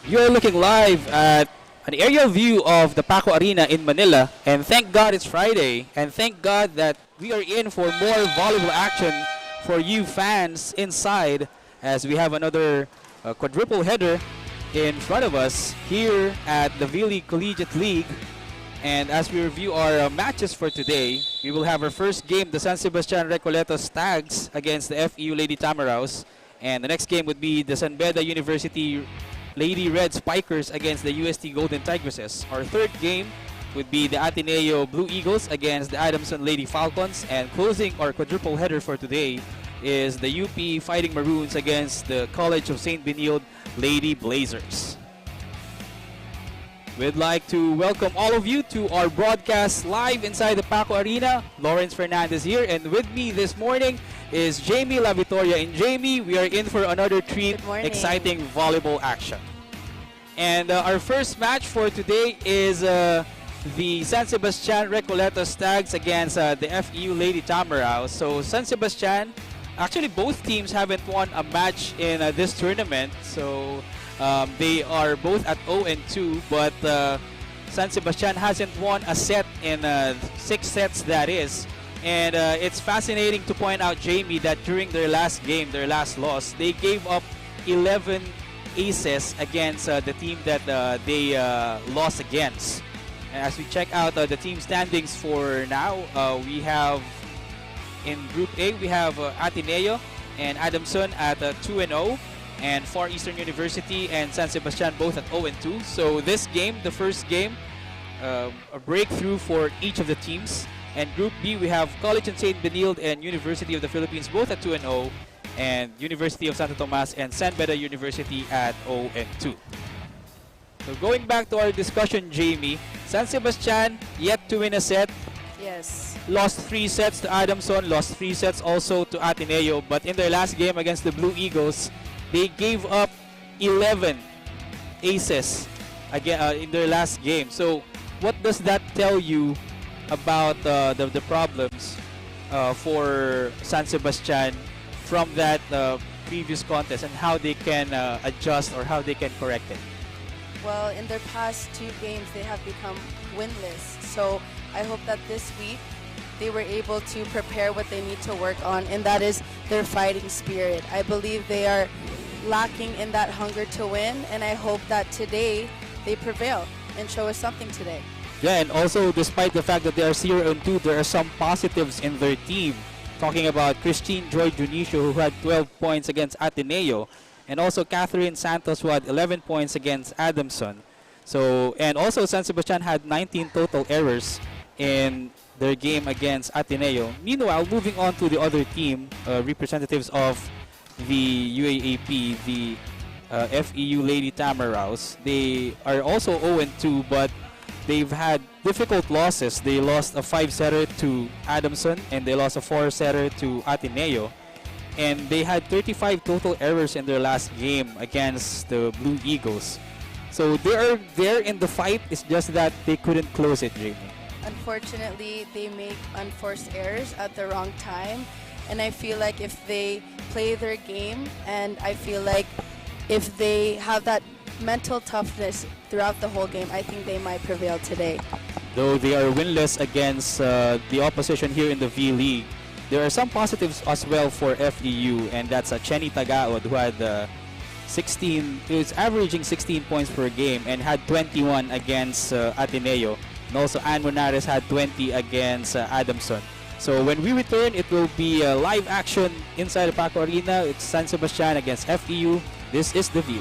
You're looking live at an aerial view of the Paco Arena in Manila. And thank God it's Friday. And thank God that we are in for more volleyball action for you fans inside as we have another quadruple header in front of us here at the V-League Collegiate League. And as we review our matches for today, we will have our first game, the San Sebastian Recoletos Stags against the FEU Lady Tamaraws. And the next game would be the San Beda University Lady Red Spikers against the UST Golden Tigresses. Our third game would be the Ateneo Blue Eagles against the Adamson Lady Falcons. And closing our quadruple header for today is the UP Fighting Maroons against the College of St. Benilde Lady Blazers. We'd like to welcome all of you to our broadcast live inside the Paco Arena. Lawrence Fernandez here, and with me this morning is Jamie La Victoria. And Jamie, we are in for another treat, exciting volleyball action. And our first match for today is the San Sebastian Recoletos Stags against the FEU Lady Tamaraws. So San Sebastian, actually both teams haven't won a match in this tournament. So they are both at 0-2, but San Sebastian hasn't won a set in 6 sets, that is. And it's fascinating to point out, Jamie, that during their last game, their last loss, they gave up 11 aces against the team that they lost against. And as we check out the team standings for now, we have in Group A, we have Ateneo and Adamson at 2-0. And Far Eastern University and San Sebastian both at 0-2. So this game, the first game, a breakthrough for each of the teams. And Group B, we have College of St. Benilde and University of the Philippines both at 2-0. And University of Santo Tomas and San Beda University at 0-2. So going back to our discussion, Jamie, San Sebastian yet to win a set. Yes. Lost 3 sets to Adamson, lost 3 sets also to Ateneo. But in their last game against the Blue Eagles, they gave up 11 aces again in their last game. So what does that tell you about the problems for San Sebastian from that previous contest and how they can adjust or how they can correct it? Well, in their past 2 games, they have become winless. So I hope that this week they were able to prepare what they need to work on, and that is their fighting spirit. I believe they are lacking in that hunger to win, and I hope that today they prevail and show us something today. Yeah, and also despite the fact that they are 0-2, there are some positives in their team. Talking about Christine Joy Junicio, who had 12 points against Ateneo, and also Catherine Santos, who had 11 points against Adamson. So, and also San Sebastian had 19 total errors in their game against Ateneo. Meanwhile, moving on to the other team, representatives of the UAAP, the FEU Lady Tamaraws, they are also 0-2, but they've had difficult losses. They lost a 5-setter to Adamson, and they lost a 4-setter to Ateneo. And they had 35 total errors in their last game against the Blue Eagles. So they are there in the fight, it's just that they couldn't close it, Jamie. Unfortunately, they make unforced errors at the wrong time. And I feel like if they play their game, and I feel like if they have that mental toughness throughout the whole game, I think they might prevail today. Though they are winless against the opposition here in the V-League, there are some positives as well for FEU, and that's Chenny Tagaod, who had 16, he was averaging 16 points per game and had 21 against Ateneo. And also Ann Monares had 20 against Adamson. So when we return, it will be live action inside the Paco Arena. It's San Sebastian against FEU. This is The View.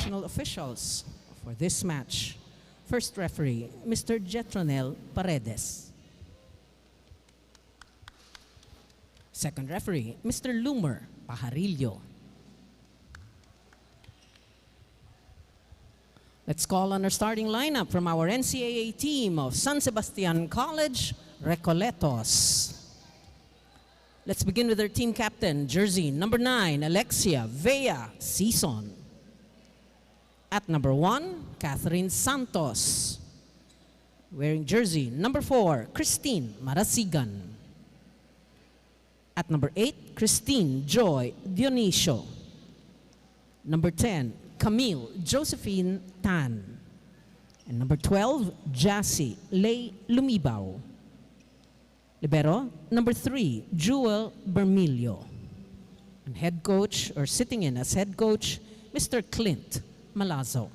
professional officials for this match. First referee, Mr. Jetronel Paredes. Second referee, Mr. Lumer Pajarillo. Let's call on our starting lineup from our NCAA team of San Sebastian College, Recoletos. Let's begin with our team captain, jersey number 9, Alexia Vea Sison. At number 1, Catherine Santos. Wearing jersey number 4, Christine Marasigan. At number 8, Christine Joy Dionisio. Number 10, Camille Josephine Tan. And number 12, Jassy Lay Lumibaw. Libero, number 3, Jewel Bermilio. And head coach, or sitting in as head coach, Mr. Clint Malazzo.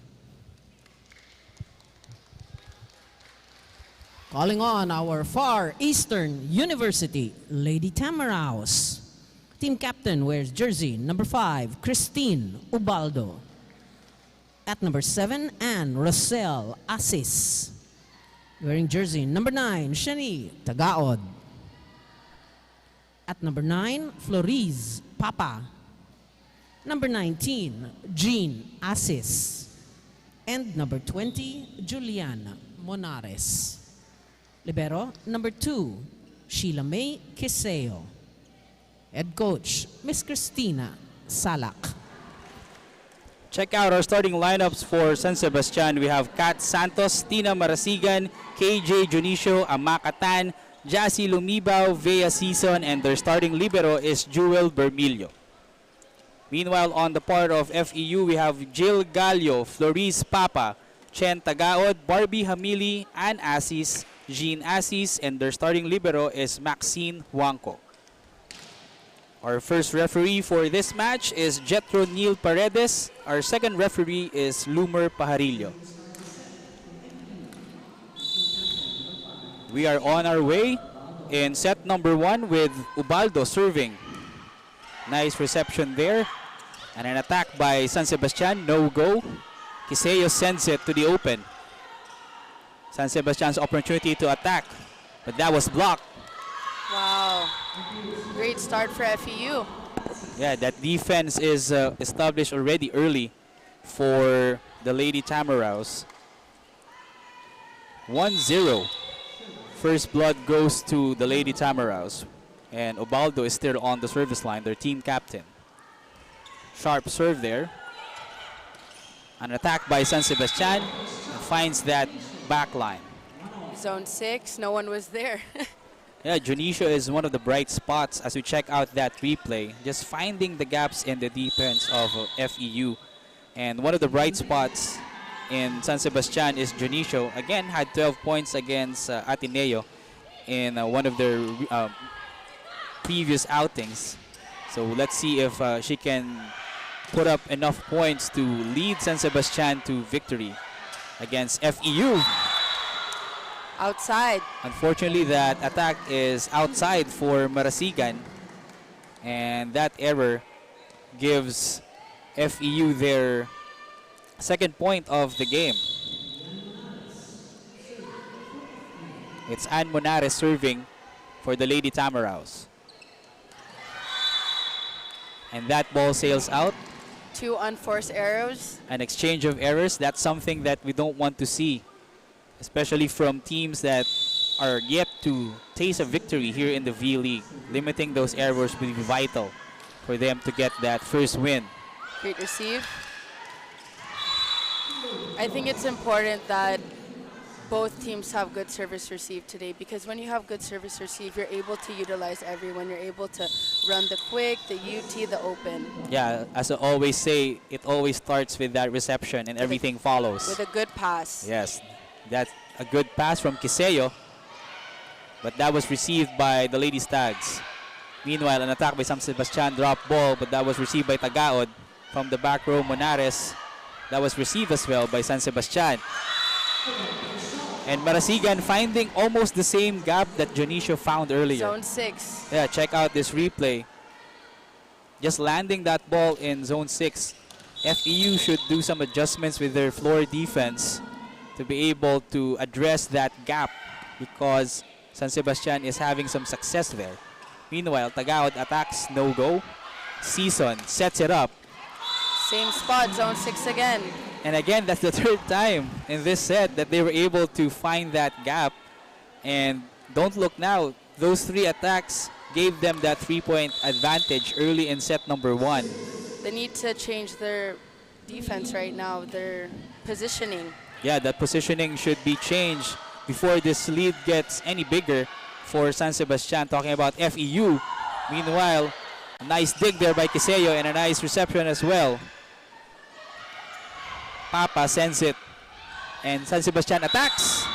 Calling on our Far Eastern University, Lady Tamaraos. Team captain wears jersey number 5, Christine Ubaldo. At number 7, Anne Rosel Asis. Wearing jersey number 9, Shani Tagaod. At number 9, Floriz Papa. Number 19, Jean Asis. And number 20, Juliana Monares. Libero, number 2, Sheila May Quiseo. Head coach, Miss Christina Salak. Check out our starting lineups for San Sebastian. We have Kat Santos, Tina Marasigan, KJ Junicio, Amakatan, Jassy Lumibaw, Vea Season, and their starting libero is Jewel Bermilio. Meanwhile, on the part of FEU, we have Jill Gallo, Floriz Papa, Chen Tagaod, Barbie Hamili, Ann Asis, Jean Asis, and their starting libero is Maxine Huanco. Our first referee for this match is Jetro Neil Paredes. Our second referee is Lumer Pajarillo. We are on our way in set number 1 with Ubaldo serving. Nice reception there. And an attack by San Sebastian, no go. Quiseo sends it to the open. San Sebastian's opportunity to attack, but that was blocked. Wow. Great start for FEU. Yeah, that defense is established already early for the Lady Tamaraos. 1-0. First blood goes to the Lady Tamaraos. And Ubaldo is still on the service line, their team captain. Sharp serve there. An attack by San Sebastian and finds that back line. Zone 6, no one was there. Yeah, Junicio is one of the bright spots as we check out that replay. Just finding the gaps in the defense of FEU. And one of the bright spots in San Sebastian is Junicio. Again, had 12 points against Ateneo in one of their previous outings. So let's see if she can put up enough points to lead San Sebastian to victory against FEU. Outside. Unfortunately, that attack is outside for Marasigan, and that error gives FEU their second point of the game. It's Ann Monares serving for the Lady Tamaraos. And that ball sails out. 2 unforced arrows. An exchange of errors, that's something that we don't want to see, especially from teams that are yet to taste a victory here in the V-League. Limiting those errors will be vital for them to get that first win. Great receive. I think it's important that both teams have good service receive today, because when you have good service receive, you're able to utilize everyone. You're able to run the quick, the UT, the open. Yeah, as I always say, it always starts with that reception and everything follows. With a good pass. Yes, that's a good pass from Quiseo, but that was received by the Lady Stags. Meanwhile, an attack by San Sebastian, drop ball, but that was received by Tagaod. From the back row, Monares, that was received as well by San Sebastian. And Marasigan finding almost the same gap that Junicio found earlier. Zone 6. Yeah, check out this replay. Just landing that ball in zone 6 FEU should do some adjustments with their floor defense to be able to address that gap because San Sebastian is having some success there. Meanwhile, Tagaod attacks no-go. Season sets it up. Same spot, zone 6 again. And again, that's the third time in this set that they were able to find that gap. And don't look now, those 3 attacks gave them that 3-point advantage early in set number 1. They need to change their defense right now, their positioning. Yeah, that positioning should be changed before this lead gets any bigger for San Sebastian. Talking about FEU. Meanwhile, a nice dig there by Kiseo and a nice reception as well. Papa sends it and San Sebastian attacks.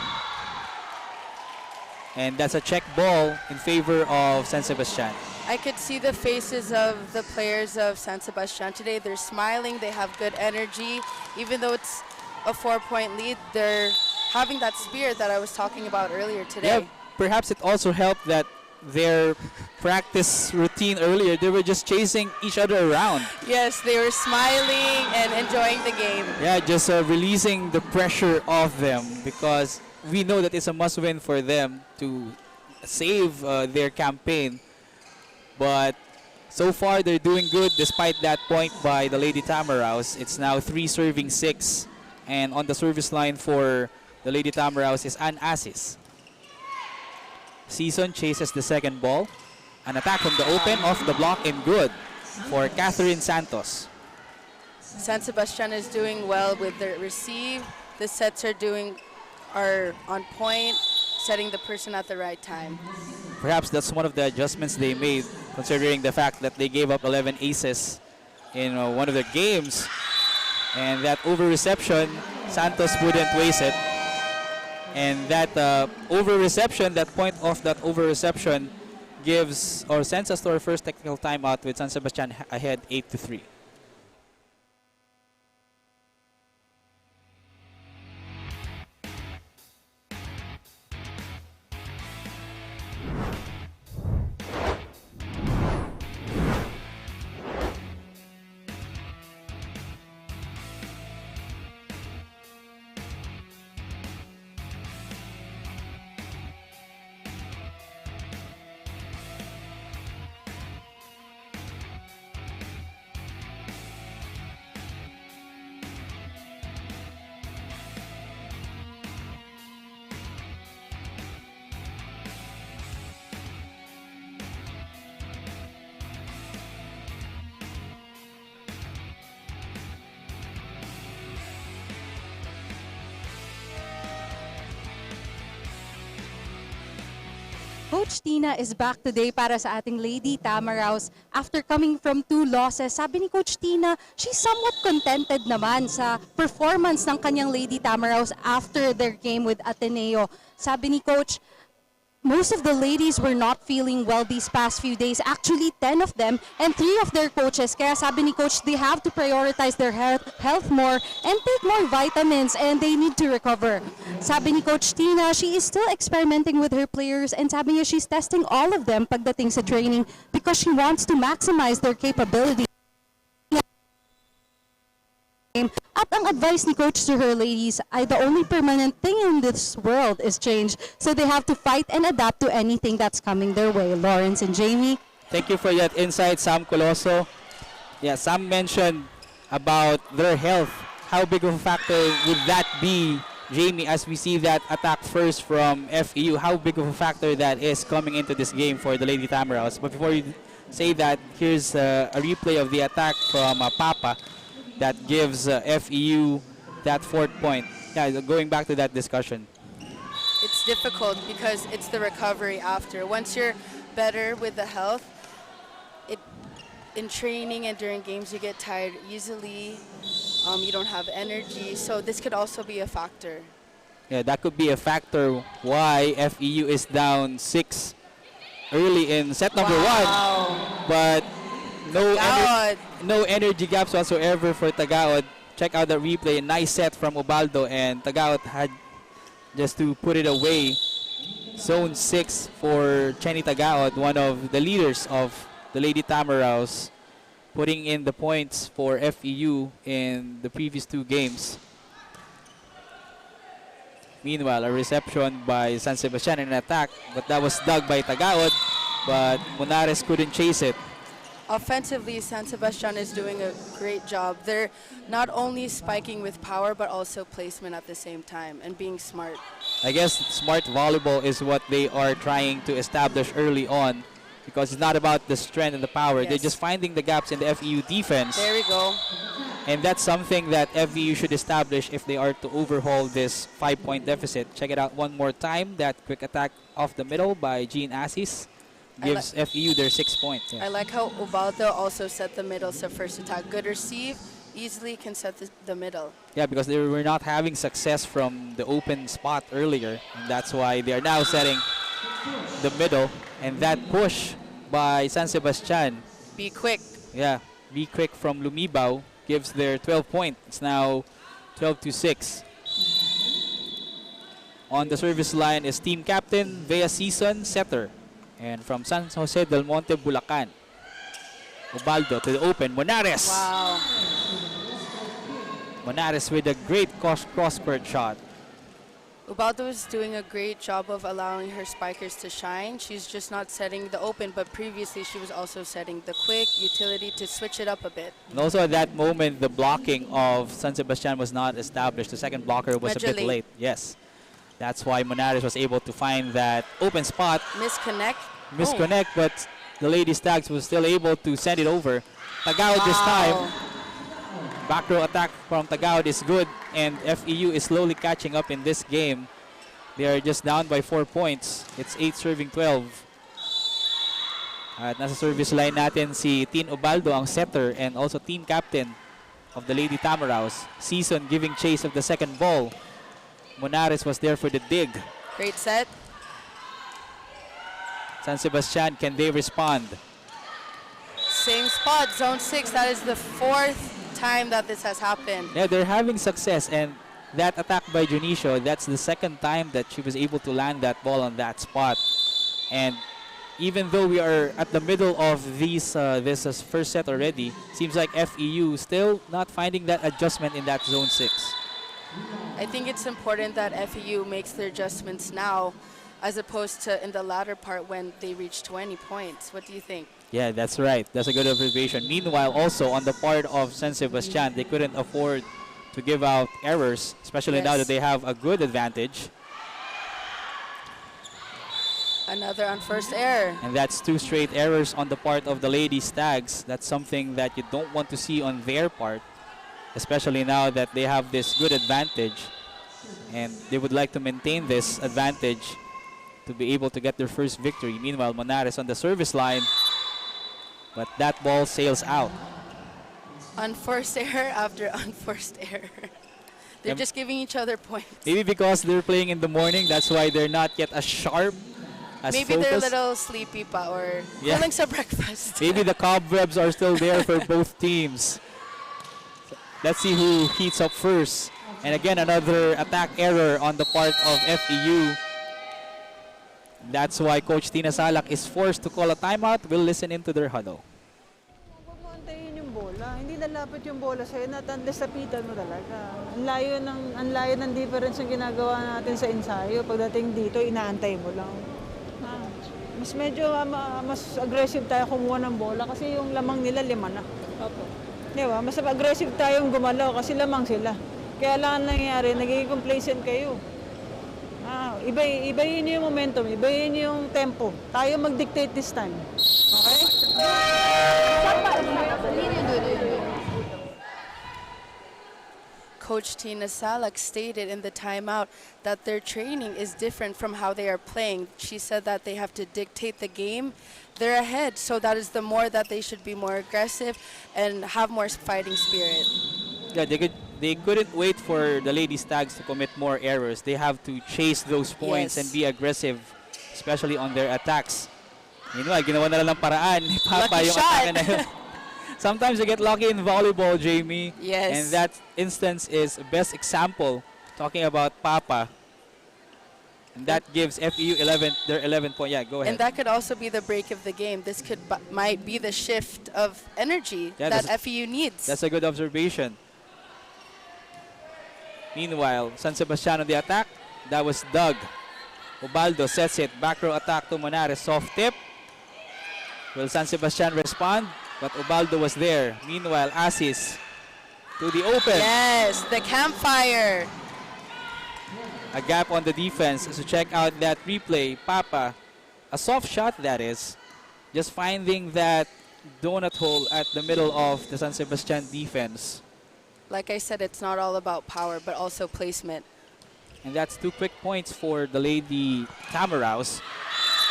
And that's a check ball in favor of San Sebastian. I could see the faces of the players of San Sebastian today. They're smiling, they have good energy. Even though it's a 4-point lead, they're having that spirit that I was talking about earlier today. Yeah, perhaps it also helped that their practice routine earlier, they were just chasing each other around. Yes, they were smiling and enjoying the game. Yeah, just releasing the pressure off them because we know that it's a must-win for them to save their campaign. But so far, they're doing good despite that point by the Lady Tamaraws. It's now 3-6. And on the service line for the Lady Tamaraws is Ann Asis. Season chases the second ball. An attack from the open, off the block, and good for Catherine Santos. San Sebastian is doing well with their receive. The sets are on point, setting the person at the right time. Perhaps that's one of the adjustments they made, considering the fact that they gave up 11 aces in one of their games. And that over-reception, Santos wouldn't waste it. And that over-reception, that point of that over-reception gives or sends us to our first technical timeout with San Sebastian ahead 8-3. Coach Tina is back today para sa ating Lady Tamaraws after coming from 2 losses. Sabi ni Coach Tina, she's somewhat contented naman sa performance ng kanyang Lady Tamaraws after their game with Ateneo. Sabi ni Coach, most of the ladies were not feeling well these past few days. Actually, 10 of them and 3 of their coaches. Kaya sabi ni Coach, they have to prioritize their health more and take more vitamins and they need to recover. Sabi ni Coach Tina, she is still experimenting with her players and sabi niya she's testing all of them pagdating sa training because she wants to maximize their capability. At ang advice ni Coach to her ladies ay the only permanent thing in this world is change. So they have to fight and adapt to anything that's coming their way. Lawrence and Jamie. Thank you for that insight, Sam Coloso. Yeah, Sam mentioned about their health. How big of a factor would that be, Jamie, as we see that attack first from FEU? How big of a factor that is coming into this game for the Lady Tamaraws? But before you say that, here's a replay of the attack from Papa that gives FEU that 4th point. Yeah, going back to that discussion. It's difficult because it's the recovery after. Once you're better with the health, in training and during games you get tired easily. You don't have energy, so this could also be a factor. Yeah, that could be a factor why FEU is down 6 early in set number 1. But no energy gaps whatsoever for Tagaod. Check out the replay. Nice set from Ubaldo, and Tagaod had just to put it away. Zone 6 for Chenny Tagaod, one of the leaders of the Lady Tamaraws. putting in the points for FEU in the previous 2 games. Meanwhile, a reception by San Sebastian in an attack, but that was dug by Tagaod, but Munares couldn't chase it. Offensively, San Sebastian is doing a great job. They're not only spiking with power, but also placement at the same time and being smart. I guess smart volleyball is what they are trying to establish early on, because it's not about the strength and the power. Yes. They're just finding the gaps in the FEU defense. There we go. And that's something that FEU should establish if they are to overhaul this 5-point deficit. Check it out one more time. That quick attack off the middle by Jean Assis gives FEU their 6 points. I like how Ubaldo also set the middle as the first attack. Good receive, easily can set the middle. Yeah, because they were not having success from the open spot earlier. And that's why they are now setting the middle. And that push by San Sebastian. Be quick. Yeah, be quick from Lumibao gives their 12 point. It's now 12-6. On the service line is team captain Vea Season Setter. And from San Jose del Monte, Bulacan, Ubaldo to the open. Munares. Wow. Munares with a great cross-court shot. Ubaldo is doing a great job of allowing her spikers to shine. She's just not setting the open, but previously she was also setting the quick utility to switch it up a bit. And also at that moment, the blocking of San Sebastian was not established. The second blocker was a bit late. Yes. That's why Munares was able to find that open spot. Misconnect, but the Lady Stags was still able to send it over. Tagaud this time. Back row attack from Tagaud is good, and FEU is slowly catching up in this game. They are just down by 4 points. It's 8 serving 12. At nasa service line natin si Tin Ubaldo, ang setter, and also team captain of the Lady Tamaraws. Season giving chase of the second ball. Munares was there for the dig. Great set. San Sebastian, can they respond? Same spot, zone 6. That is the 4th time that this has happened. Yeah, they're having success, and that attack by Junicio, that's the 2nd time that she was able to land that ball on that spot. And even though we are at the middle of this first set already, seems like FEU still not finding that adjustment in that zone 6. I think it's important that FEU makes their adjustments now as opposed to in the latter part when they reach 20 points. What do you think? Yeah, that's right. That's a good observation. Meanwhile, also on the part of San Sebastian, they couldn't afford to give out errors, especially now that they have a good advantage. Another unforced error. And that's 2 straight errors on the part of the Lady Stags. That's something that you don't want to see on their part, especially now that they have this good advantage. And they would like to maintain this advantage to be able to get their first victory. Meanwhile, Munares on the service line, but that ball sails out. Unforced error after unforced error. They're just giving each other points. Maybe because they're playing in the morning, that's why they're not yet as sharp, as Maybe focused. they're a little sleepy pa or feeling sa breakfast. Maybe the cobwebs are still there for both teams. Let's see who heats up first. And again, another attack error on the part of FEU. That's why Coach Tina Salak is forced to call a timeout. We'll listen into their huddle. Huwag mo antayin yung bola. Hindi lalapit yung bola sa'yo, unless lapitan mo talaga. Ang layo ng difference yung ginagawa natin sa ensayo. Pagdating dito, inaantay mo lang. Mas medyo mas aggressive tayo kumuha ng bola kasi yung lamang nila 5 na. Opo. Di ba? Mas aggressive tayong gumalaw kasi lamang sila. Kaya lang nangyayari, nagiging complacent kayo. Ibayin niyo yung momentum, ibayin niyo yung tempo. Tayo mag-dictate this time. Okay? Coach Tina Salak stated in the timeout that their training is different from how they are playing. She said that they have to dictate the game. They're ahead, so that is the more that they should be more aggressive and have more fighting spirit. Yeah, they couldn't wait for the Lady Stags to commit more errors. They have to chase those points and be aggressive, especially on their attacks. Meanwhile, ginawa na lang ng paraan ni Papa yung atake na yun. Sometimes you get lucky in volleyball, Jamie. Yes. And that instance is best example talking about Papa. And that gives FEU their 11 point. Yeah, go ahead. And that could also be the break of the game. This might be the shift of energy that FEU needs. That's a good observation. Meanwhile, San Sebastian on the attack. That was Doug. Ubaldo sets it. Back row attack to Monares. Soft tip. Will San Sebastian respond? But Ubaldo was there. Meanwhile, Asis to the open. Yes, the campfire. A gap on the defense. So check out that replay. Papa, a soft shot that is. Just finding that donut hole at the middle of the San Sebastian defense. Like I said, it's not all about power, but also placement. And that's 2 quick points for the Lady Tamaraws.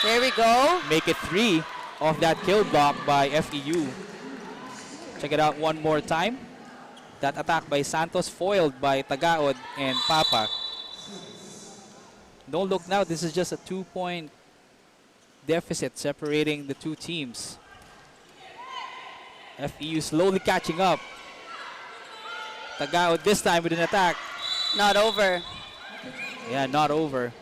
There we go. Make it 3 off that kill block by FEU. Check it out one more time. That attack by Santos foiled by Tagaod and Papa. Don't look now, this is just a 2-point deficit separating the two teams. FEU slowly catching up. Tagaod this time with an attack. Not over. Yeah, not over.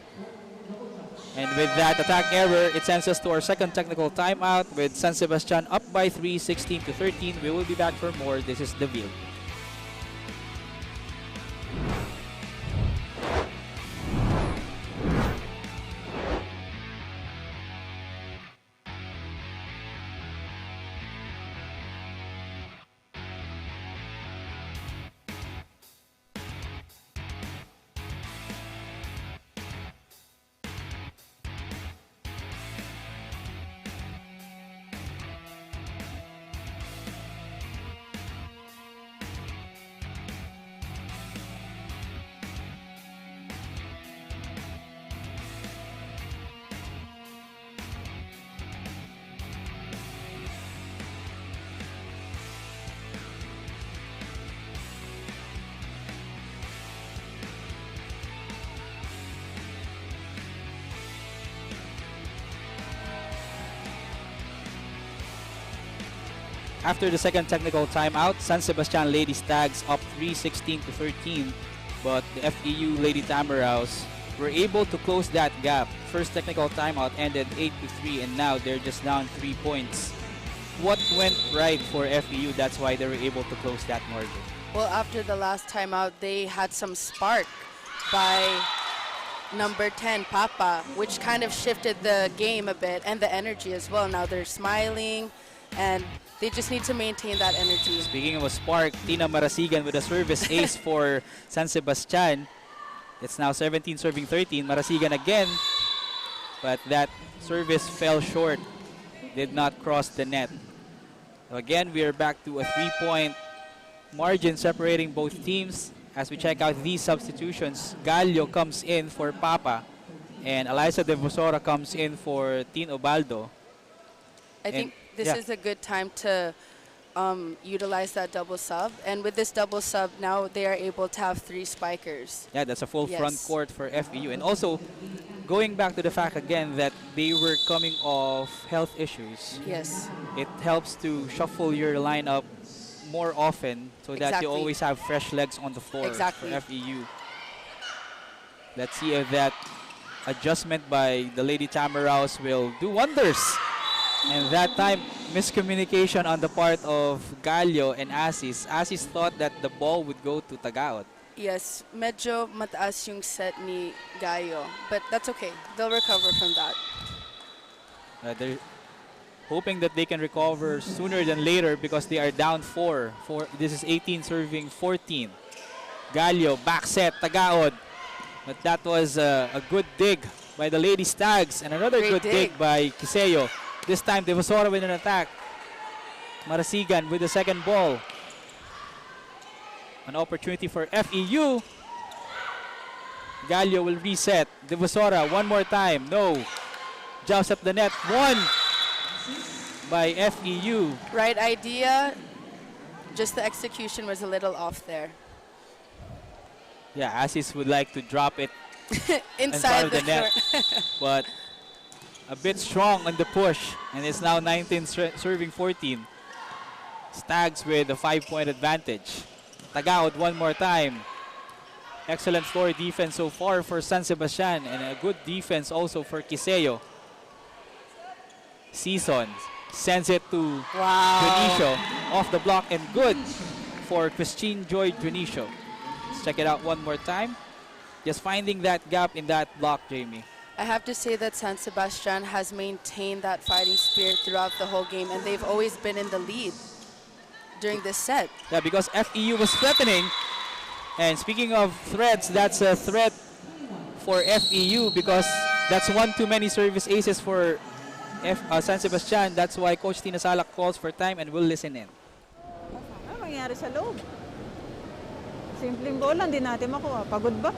And with that attack error, it sends us to our second technical timeout with San Sebastian up by 3, 16-13. We will be back for more. This is The View. After the second technical timeout, San Sebastian Lady Stags up 3, 16-13. But the FEU Lady Tamaraws were able to close that gap. First technical timeout ended 8-3, and now they're just down 3 points. What went right for FEU? That's why they were able to close that margin. Well, after the last timeout, they had some spark by number 10, Papa, which kind of shifted the game a bit and the energy as well. Now they're smiling, and they just need to maintain that energy. Speaking of a spark, Tina Marasigan with a service ace for San Sebastian. It's now 17 serving 13. Marasigan again, but that service fell short. Did not cross the net. So again, we are back to a 3-point margin separating both teams. As we check out these substitutions, Gallo comes in for Papa, and Eliza De Vosora comes in for Tin Ubaldo. I think this is a good time to utilize that double sub. And with this double sub, now they are able to have 3 spikers. Yeah, that's a full front court for FEU. And also, going back to the fact again that they were coming off health issues. Yes. It helps to shuffle your lineup more often so that you always have fresh legs on the floor for FEU. Let's see if that adjustment by the Lady Tamaraws will do wonders. And that time, miscommunication on the part of Gallo and Asis. Asis thought that the ball would go to Tagaot. Yes, medyo mataas yung set ni Gallo, but that's okay. They'll recover from that. They're hoping that they can recover sooner than later because they are down 4. This is 18 serving 14. Gallo, back set, Tagaod. But that was a good dig by the Lady Stags and another good dig by Kiseo. This time, De Vosora with an attack. Marasigan with the second ball. An opportunity for FEU. Gallo will reset. De Vosora one more time. No. Jumps up the net. One by FEU. Right idea. Just the execution was a little off there. Yeah, Asis would like to drop it inside the net. But a bit strong on the push, and it's now 19 serving 14. Stags with a 5-point advantage. Tagaod one more time. Excellent floor defense so far for San Sebastian and a good defense also for Kiseo. Season sends it to Junicio off the block and good for Christine Joy Junicio. Let's check it out one more time. Just finding that gap in that block, Jamie. I have to say that San Sebastian has maintained that fighting spirit throughout the whole game, and they've always been in the lead during this set. Yeah, because FEU was threatening. And speaking of threats, that's a threat for FEU because that's one too many service aces for San Sebastian. That's why Coach Tina Salak calls for time and will listen in. Ano mangyari sa loob? Simpleng bola, hindi natin makuha. Pagod ba?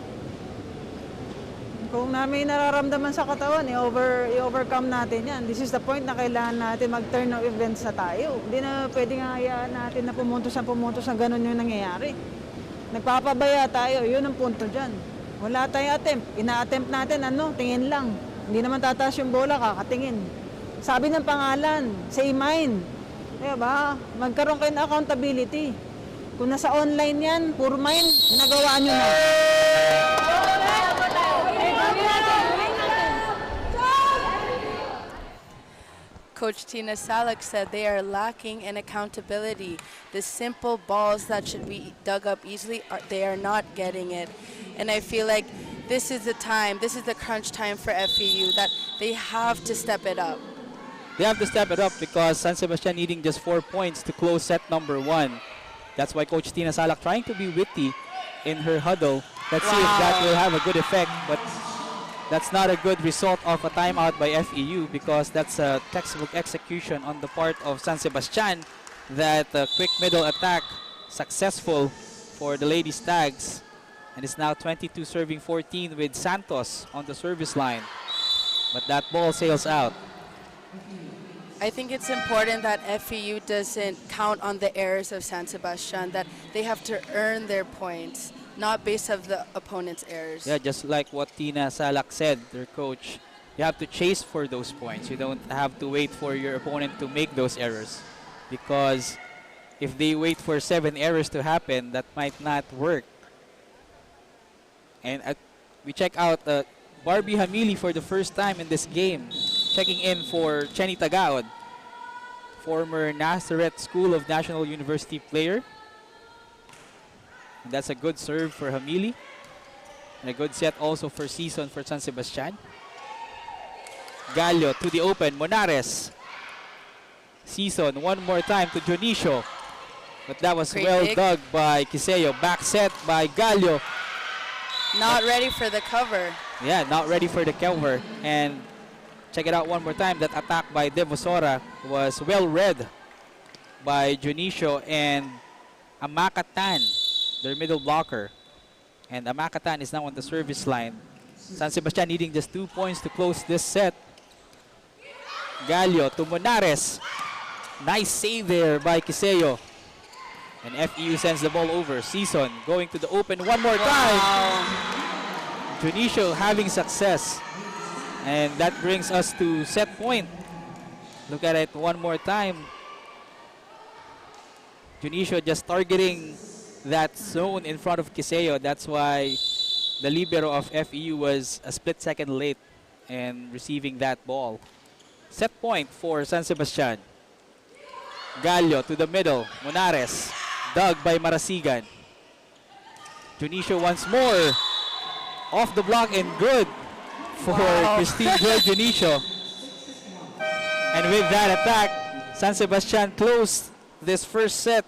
Kung namin nararamdaman sa katawan, i-overcome natin yan. This is the point na kailangan natin mag-turn of events na tayo. Hindi na pwedeng hayaan natin na pumuntos na ganun yung nangyayari. Nagpapabaya tayo, yun ang punto dyan. Wala tayong attempt. Ina-attempt natin, tingin lang. Hindi naman tataas yung bola, kakatingin. Sabi ng pangalan, say mine. Diba? Magkaroon kayo ng accountability. Kung nasa online yan, puro mine, nagawa nyo na. Coach Tina Salak said they are lacking in accountability. The simple balls that should be dug up easily, they are not getting it. And I feel like this is the time, this is the crunch time for FEU, that they have to step it up. They have to step it up because San Sebastian needing just 4 points to close set number 1. That's why Coach Tina Salak trying to be witty in her huddle. Let's see if that will have a good effect. But that's not a good result of a timeout by FEU because that's a textbook execution on the part of San Sebastian. That quick middle attack successful for the Lady Stags. And it's now 22 serving 14 with Santos on the service line. But that ball sails out. I think it's important that FEU doesn't count on the errors of San Sebastian, that they have to earn their points, not based on the opponent's errors. Yeah, just like what Tina Salak said, their coach, you have to chase for those points. You don't have to wait for your opponent to make those errors. Because if they wait for 7 errors to happen, that might not work. And we check out Barbie Hamili for the first time in this game. Checking in for Chenny Tagaod, former Nazareth School of National University player. And that's a good serve for Hamili. And a good set also for Season for San Sebastian. Gallo to the open, Monares. Season one more time to Junicio. But that was Great well dig. dug by Kiseo. Back set by Gallo. Not ready for the cover. Yeah, not ready for the cover. And check it out one more time. That attack by Devosora was well read by Junicio and Amakatan, their middle blocker. And Amakatan is now on the service line. San Sebastian needing just 2 points to close this set. Gallo to Monares. Nice save there by Kiseo. And FEU sends the ball over. Season going to the open one more time. Junicio having success. And that brings us to set point. Look at it one more time. Junicio just targeting that zone in front of Kiseo. That's why the libero of FEU was a split second late in receiving that ball. Set point for San Sebastian. Gallo to the middle. Monares. Dug by Marasigan. Junicio once more. Off the block and good for Christine Joy Junicio. And with that attack, San Sebastian closed this first set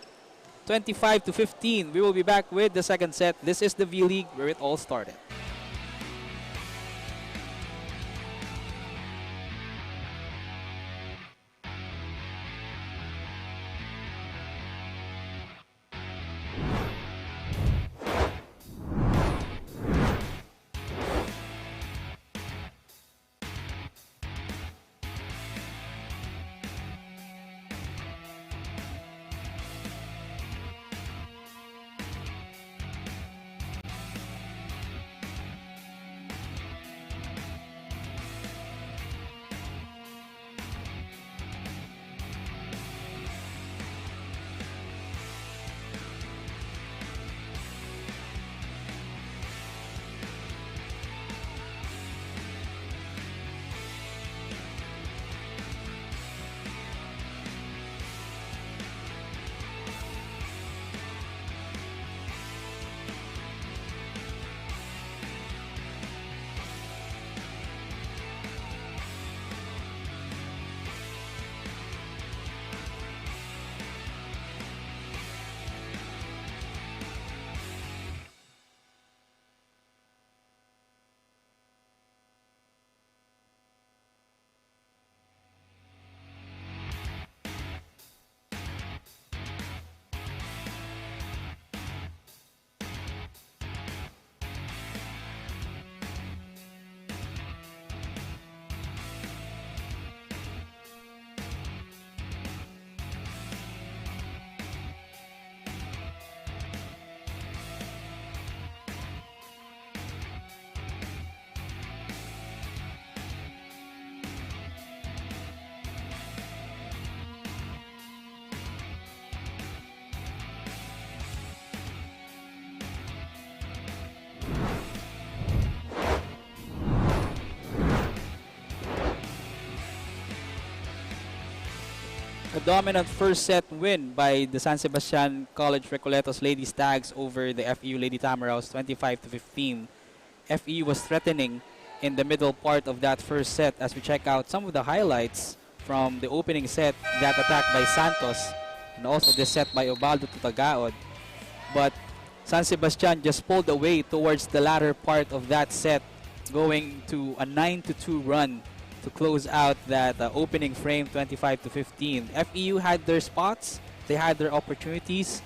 25-15. We will be back with the second set. This is the V-League where it all started. dominant first set win by the San Sebastian College Recoletos Lady Stags over the FEU Lady Tamaraws 25-15. FEU was threatening in the middle part of that first set. As we check out some of the highlights from the opening set, that attack by Santos and also this set by Ubaldo to Tagaod. But San Sebastian just pulled away towards the latter part of that set, going to a 9-2 run to close out that opening frame 25-15. FEU had their spots, they had their opportunities,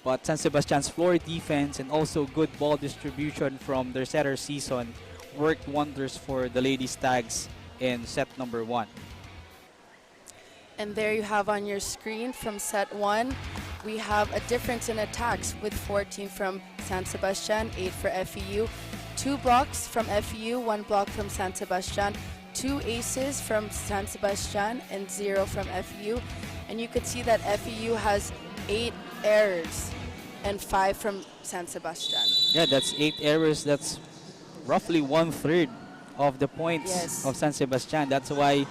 but San Sebastian's floor defense and also good ball distribution from their setter season worked wonders for the Lady Stags in set number 1. And there you have on your screen from set 1, we have a difference in attacks with 14 from San Sebastian, 8 for FEU, 2 blocks from FEU, 1 block from San Sebastian, 2 aces from San Sebastian, and 0 from FEU. And you could see that FEU has 8 errors and 5 from San Sebastian. Yeah, that's 8 errors. That's roughly 1/3 of the points Yes. of San Sebastian. That's why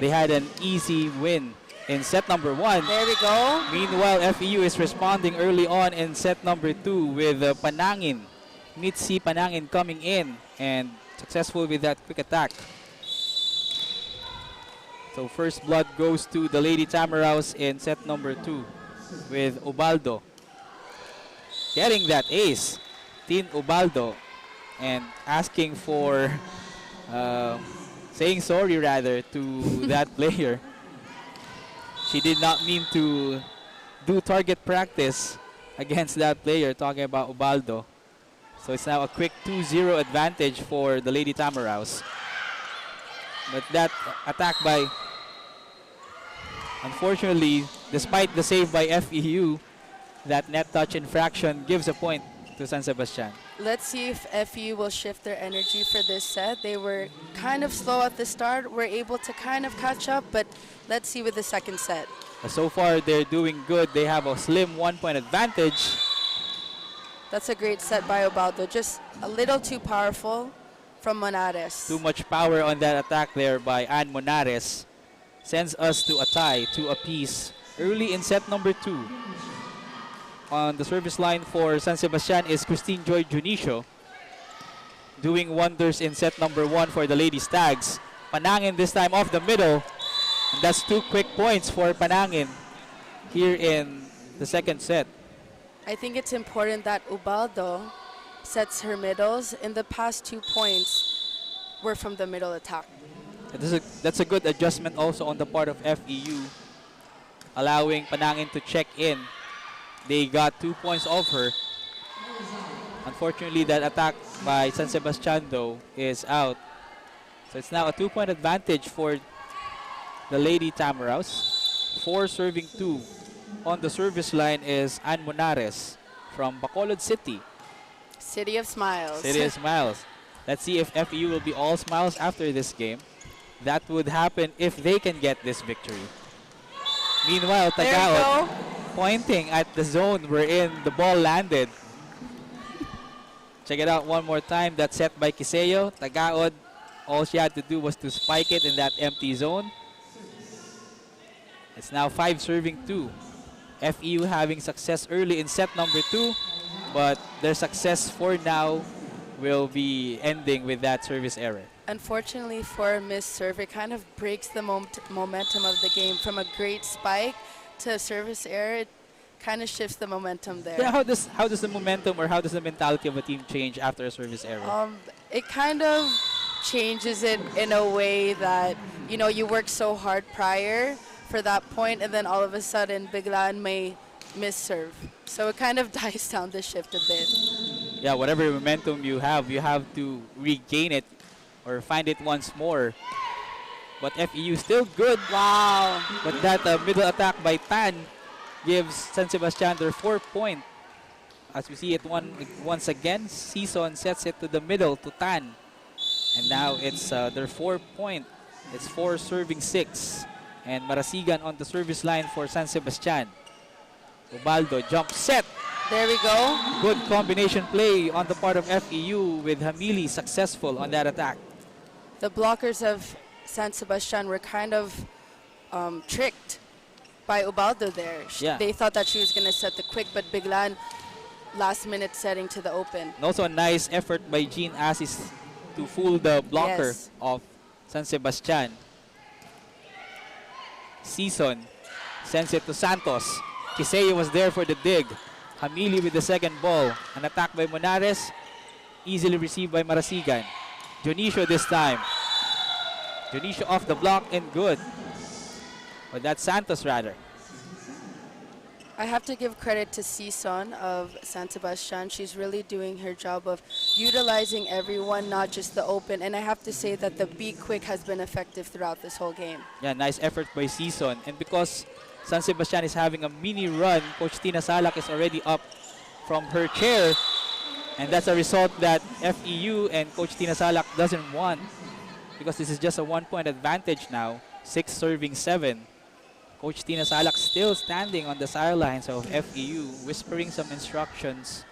they had an easy win in set number 1. There we go. Meanwhile, FEU is responding early on in set number 2 with Panangin. Mitzi Panangin coming in and successful with that quick attack. So first blood goes to the Lady Tamaraws in set number 2 with Ubaldo getting that ace. Tin Ubaldo and asking for saying sorry rather to that player. She did not mean to do target practice against that player, talking about Ubaldo. So it's now a quick 2-0 advantage for the Lady Tamaraws. But that attack by, unfortunately, despite the save by FEU, that net touch infraction gives a point to San Sebastian. Let's see if FEU will shift their energy for this set. They were kind of slow at the start, were able to kind of catch up, but let's see with the second set. So far, they're doing good. They have a slim 1-point advantage. That's a great set by Ubaldo, just a little too powerful from Monares. Too much power on that attack there by Ann Monares. Sends us to a tie, 2 apiece, early in set number 2. On the service line for San Sebastian is Christine Joy Junicio, doing wonders in set number 1 for the Lady Stags. Panangin this time off the middle. And that's 2 quick points for Panangin here in the second set. I think it's important that Ubaldo sets her middles. In the past 2 points were from the middle attack. That's a good adjustment also on the part of FEU, allowing Panangin to check in. They got 2 points off her. Unfortunately, that attack by San Sebastian, though, is out. So it's now a 2-point advantage for the Lady Tamaraws. 4 serving 2. On the service line is Ann Monares from Bacolod City. City of Smiles. City of Smiles. Let's see if FEU will be all smiles after this game. That would happen if they can get this victory. Meanwhile, There you Tagaod go. pointing at the zone wherein the ball landed. Check it out one more time. That set by Kiseo. Tagaod, all she had to do was to spike it in that empty zone. It's now 5 serving 2. FEU having success early in set number 2, but their success for now will be ending with that service error. Unfortunately for Miss Serve, it kind of breaks the momentum of the game. From a great spike to a service error, it kind of shifts the momentum there. Yeah, how does the momentum or how does the mentality of a team change after a service error? It kind of changes it in a way that, you know, you work so hard prior for that point, and then all of a sudden, biglaan may miss-serve. So it kind of dies down the shift a bit. Yeah, whatever momentum you have to regain it or find it once more. But FEU still good. Wow. But that middle attack by Tan gives San Sebastian their 4-point. As we see it once again, Season sets it to the middle to Tan. And now it's their 4-point. It's 4 serving 6. And Marasigan on the service line for San Sebastian. Ubaldo jump set. There we go. Good combination play on the part of FEU with Hamili successful on that attack. The blockers of San Sebastian were kind of tricked by Ubaldo there. Yeah. They thought that she was going to set the quick, but Biglan last minute setting to the open. And also a nice effort by Jean Assis to fool the blocker Yes. of San Sebastian. Season sends it to Santos. Kiseo was there for the dig. Hamili with the second ball. An attack by Monares. Easily received by Marasigan. Dionisio this time. Dionisio off the block and good. But that's Santos rather. I have to give credit to Sison of San Sebastian. She's really doing her job of utilizing everyone, not just the open. And I have to say that the Be Quick has been effective throughout this whole game. Yeah, nice effort by Season. And because San Sebastian is having a mini run, Coach Tina Salak is already up from her chair. And that's a result that FEU and Coach Tina Salak doesn't want, because this is just a 1-point advantage now. 6 serving 7. Coach Tina Salak still standing on the sidelines of FEU, whispering some instructions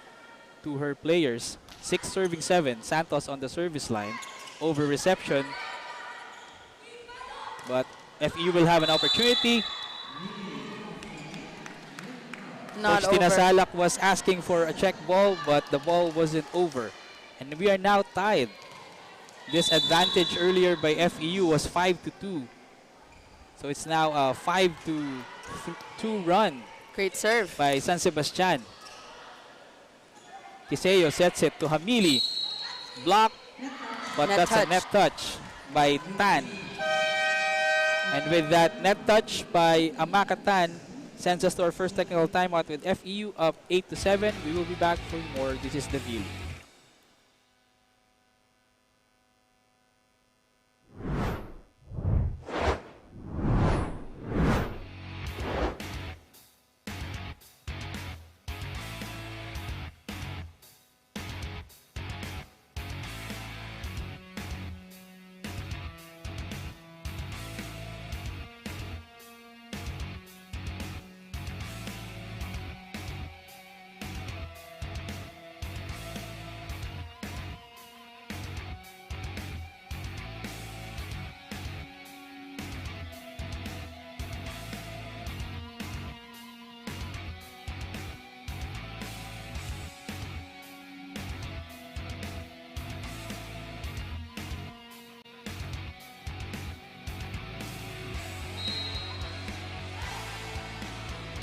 to her players. 6 serving 7. Santos on the service line. Over reception. But FEU will have an opportunity. Not Coach Tina over. Salak was asking for a check ball, but the ball wasn't over. And we are now tied. This advantage earlier by FEU was 5-2. So it's now a 5-2 run Great serve. by San Sebastian. Kiseo sets it to Hamili. Block, but Net that's a touch. net touch by Tan. And with that net touch by Amaka Tan, sends us to our first technical timeout with FEU up 8-7. We will be back for more. This is The View.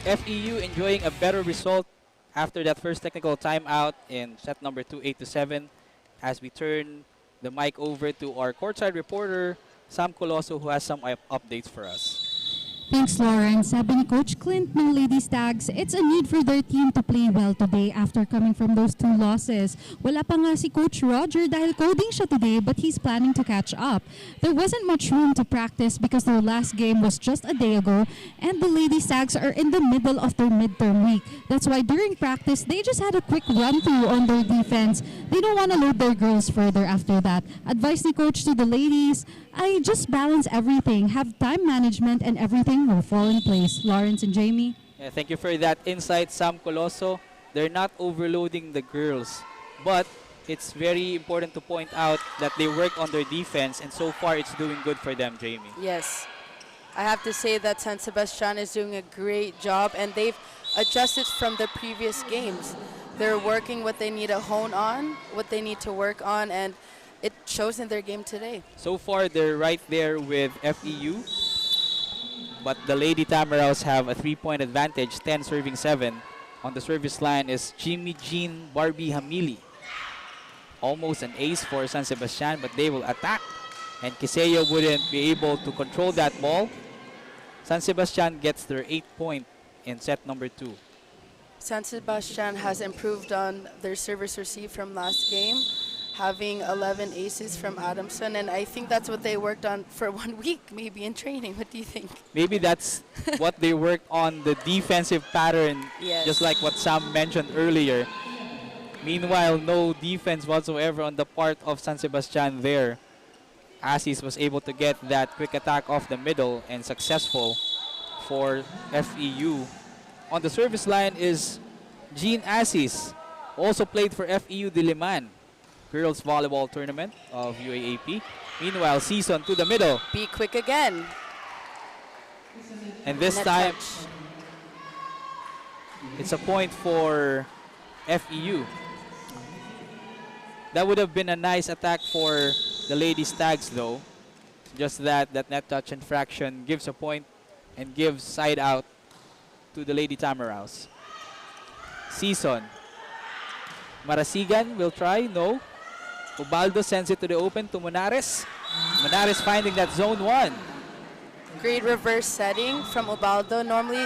FEU enjoying a better result after that first technical timeout in set number 2, 8-7. As we turn the mic over to our courtside reporter, Sam Coloso, who has some updates for us. Thanks, Lawrence. Sabi ni Coach Clint ng Ladies Tags, it's a need for their team to play well today after coming from those 2 losses. Wala pa nga si Coach Roger dahil coding siya today, but he's planning to catch up. There wasn't much room to practice because their last game was just a day ago, and the Ladies Tags are in the middle of their midterm week. That's why during practice, they just had a quick run-through on their defense. They don't want to load their girls further after that. Advice ni Coach to the ladies, I just balance everything, have time management, and everything will fall in place. Lawrence and Jamie? Yeah, thank you for that insight, Sam Coloso. They're not overloading the girls, but it's very important to point out that they work on their defense, and so far it's doing good for them, Jamie. Yes. I have to say that San Sebastian is doing a great job, and they've adjusted from the previous games. They're working what they need to hone on, what they need to work on, and it shows in their game today. So far, they're right there with FEU, but the Lady Tamaraws have a 3-point advantage, 10 serving 7. On the service line is Jimmy Jean Barbie Hamili. Almost an ace for San Sebastian, but they will attack, and Kiseo wouldn't be able to control that ball. San Sebastian gets their 8th point in set number 2. San Sebastian has improved on their service receive from last game, having 11 aces from Adamson, and I think that's what they worked on for 1 week, maybe in training. What do you think? Maybe that's what they worked on, the defensive pattern, Yes. just like what Sam mentioned earlier. Meanwhile, no defense whatsoever on the part of San Sebastian there. Assis was able to get that quick attack off the middle and successful for FEU. On the service line is Jean Assis, also played for FEU Diliman Girls Volleyball Tournament of UAAP. Meanwhile, Season to the middle. Be quick again. And this Net time, touch. it's a point for FEU. That would have been a nice attack for the Lady Stags though. Just that net touch infraction gives a point and gives side out to the Lady Tamaraws. Season. Marasigan will try, no. Ubaldo sends it to the open to Monares. Monares finding that zone 1. Great reverse setting from Ubaldo. Normally,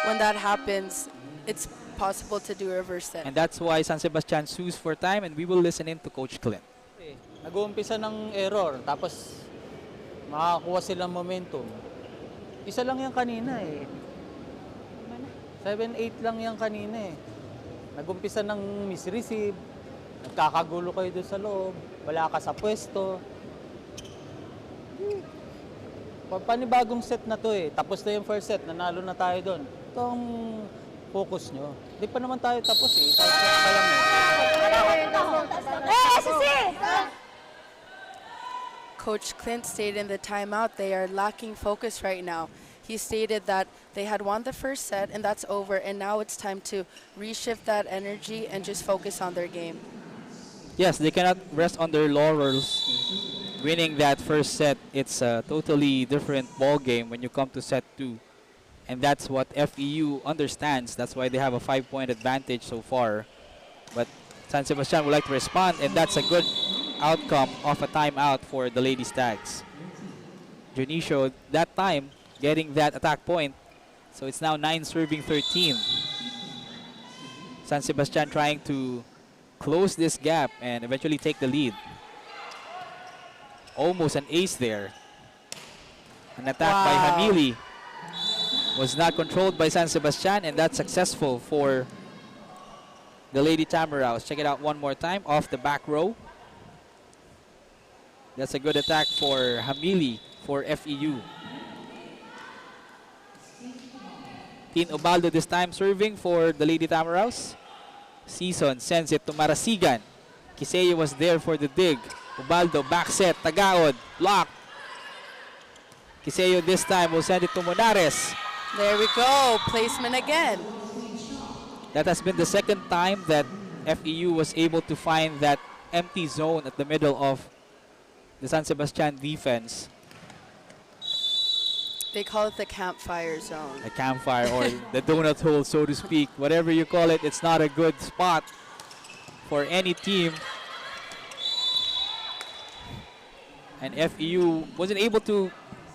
when that happens, it's possible to do a reverse set. And that's why San Sebastian sues for time, and we will listen in to Coach Clint. Nag-uumpisa ng error, tapos makakuha silang momentum. Isa lang yan kanina eh. 7-8 lang yan kanina eh. Nag-umpisa ng misreceive, nagkakagulo kayo doon sa loob, wala ka sa pwesto. Panibagong set na to eh. Tapos na yung first set, nanalo na tayo doon. Ito ang focus nyo. Di pa naman tayo tapos eh. Tayo pa lang eh. Coach Clint stated in the timeout they are lacking focus right now. He stated that they had won the first set and that's over, and now it's time to reshift that energy and just focus on their game. Yes, they cannot rest on their laurels. Winning that first set, it's a totally different ball game when you come to set 2. And that's what FEU understands. That's why they have a 5-point advantage so far. But San Sebastian would like to respond, and that's a good outcome of a timeout for the Lady Stags. Junicio, that time, getting that attack point. So it's now 9 serving 13. San Sebastian trying to close this gap and eventually take the lead. Almost an ace there. An attack by Hamili was not controlled by San Sebastian, and that's successful for the Lady Tamaraws. Check it out one more time off the back row. That's a good attack for Hamili for FEU. Tin Ubaldo this time serving for the Lady Tamaraws. Season sends it to Marasigan. Kiseo was there for the dig. Ubaldo back set, Tagaod, block. Kiseo this time will send it to Monares. There we go, placement again. That has been the second time that FEU was able to find that empty zone at the middle of the San Sebastian defense. They call it the campfire zone. A campfire or the donut hole, so to speak. Whatever you call it, it's not a good spot for any team. And FEU wasn't able to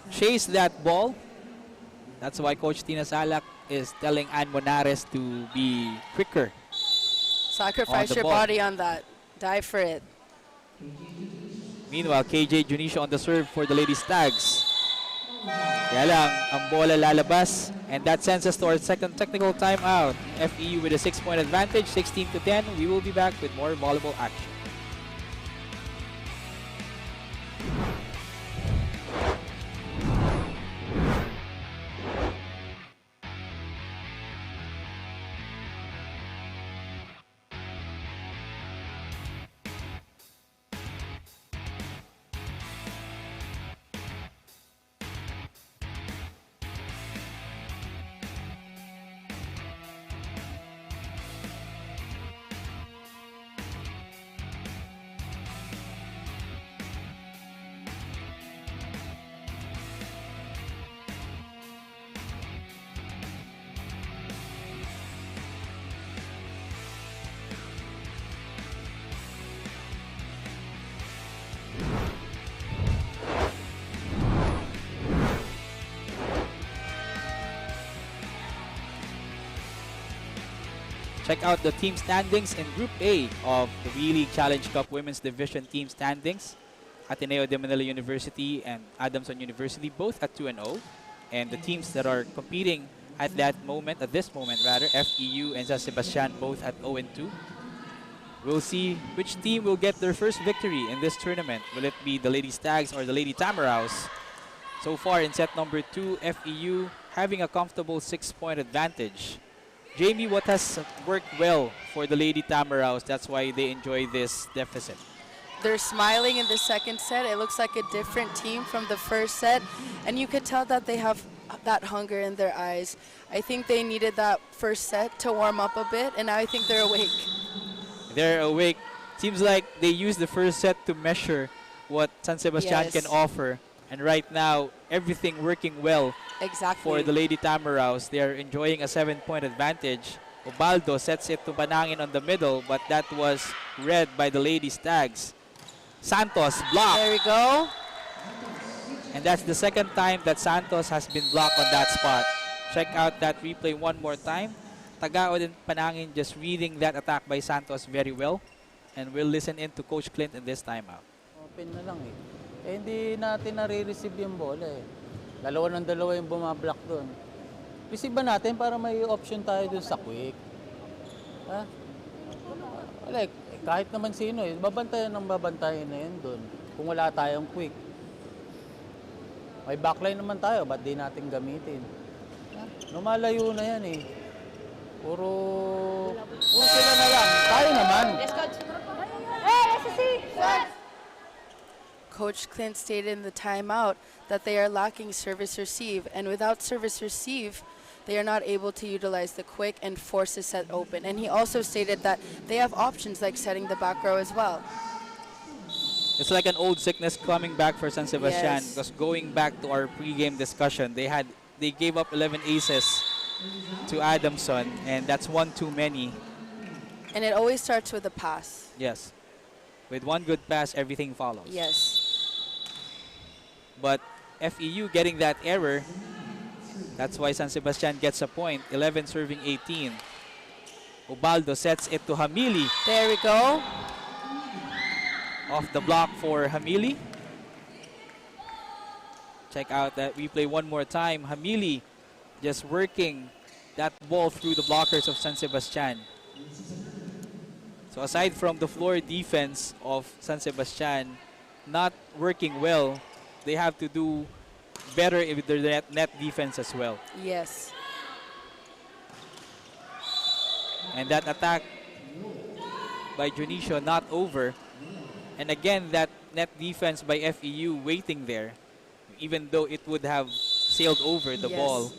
chase that ball. That's why Coach Tina Salak is telling Ann Monares to be quicker. Sacrifice your body on that. Die for it. Meanwhile, KJ Junicio on the serve for the Lady Stags. Kaya lang, ang bola lalabas. And that sends us to our second technical timeout. FEU with a 6-point advantage, 16-10. We will be back with more volleyball action. Check out the team standings in Group A of the V-League Challenge Cup Women's Division team standings. Ateneo de Manila University and Adamson University both at 2-0. And the teams that are competing at this moment, FEU and San Sebastian both at 0-2. We'll see which team will get their first victory in this tournament. Will it be the Lady Stags or the Lady Tamaraws? So far in set number 2, FEU having a comfortable 6-point advantage. Jamie, what has worked well for the Lady Tamaraws? That's why they enjoy this deficit. They're smiling in the second set. It looks like a different team from the first set. And you could tell that they have that hunger in their eyes. I think they needed that first set to warm up a bit, and now I think they're awake. They're awake. Seems like they used the first set to measure what San Sebastian Yes. can offer. And right now, everything working well Exactly. for the Lady Tamaraws. They are enjoying a 7-point advantage. Ubaldo sets it to Panangin on the middle, but that was read by the Lady Stags. Santos blocked. There we go. And that's the second time that Santos has been blocked on that spot. Check out that replay one more time. Tagaod and Panangin just reading that attack by Santos very well. And we'll listen in to Coach Clint in this timeout. Open na lang eh. Eh hindi natin nare-receive yung bola eh. Dalawa yung bumablock doon. Receive ba natin para may option tayo doon sa quick? Ha? Like, kahit naman sino eh, babantayan na yun doon. Kung wala tayong quick. May backline naman tayo, ba't di natin gamitin? Lumalayo na yan eh. Puro sila na lang. Tayo naman. Coach Clint stated in the timeout that they are lacking service receive, and without service receive, they are not able to utilize the quick and force the set open. And he also stated that they have options like setting the back row as well. It's like an old sickness coming back for San Sebastian, Yes. because going back to our pregame discussion, they gave up 11 aces to Adamson, and that's one too many. And it always starts with a pass. Yes. With one good pass, everything follows. Yes. But FEU getting that error, that's why San Sebastian gets a point. 11 serving 18. Ubaldo sets it to Hamili. There we go. Off the block for Hamili. Check out that replay one more time. Hamili just working that ball through the blockers of San Sebastian. So aside from the floor defense of San Sebastian not working well, they have to do better with their net defense as well. Yes. And that attack by Junicio not over. And again, that net defense by FEU waiting there, even though it would have sailed over the Yes. ball.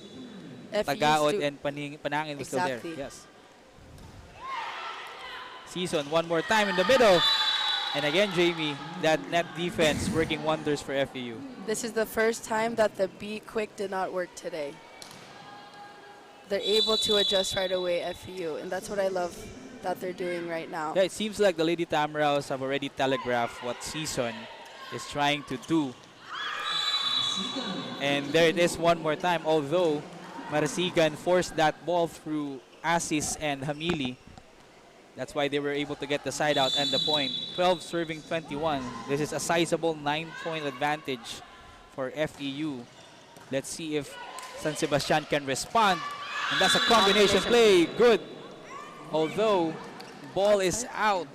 FEU's Tagaod do- and Panangin was still Exactly. there. Yes. Season one more time in the middle. And again, Jamie, that net defense working wonders for FEU. This is the first time that the B quick did not work today. They're able to adjust right away, FEU, and that's what I love that they're doing right now. Yeah, it seems like the Lady Tamaraws have already telegraphed what Season is trying to do. And there it is one more time, although Marasigan forced that ball through Asis and Hamili. That's why they were able to get the side out and the point. 12 serving 21. This is a sizable 9-point advantage for FEU. Let's see if San Sebastian can respond. And that's a combination play. Good. Although, ball is out.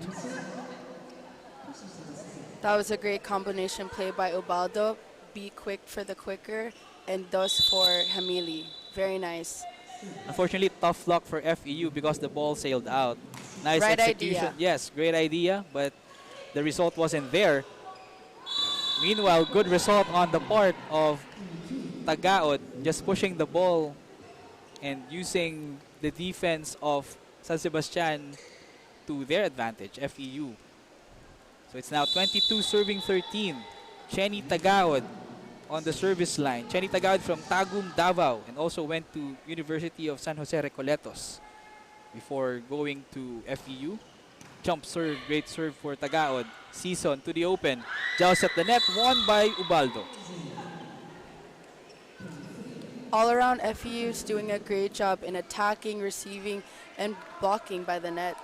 That was a great combination play by Ubaldo. Be quick for the quicker, and thus for Hamili. Very nice. Unfortunately, tough luck for FEU because the ball sailed out. Nice Right execution. idea. Yes, great idea, but the result wasn't there. Meanwhile, good result on the part of Tagaod, just pushing the ball and using the defense of San Sebastian to their advantage, FEU. So it's now 22 serving 13. Chenny Tagaod on the service line. Chenny Tagaod from Tagum, Davao, and also went to University of San Jose Recoletos before going to FEU. Jump serve, great serve for Tagaod. Season to the open. Joust at the net, won by Ubaldo. All around, FEU is doing a great job in attacking, receiving, and blocking by the net.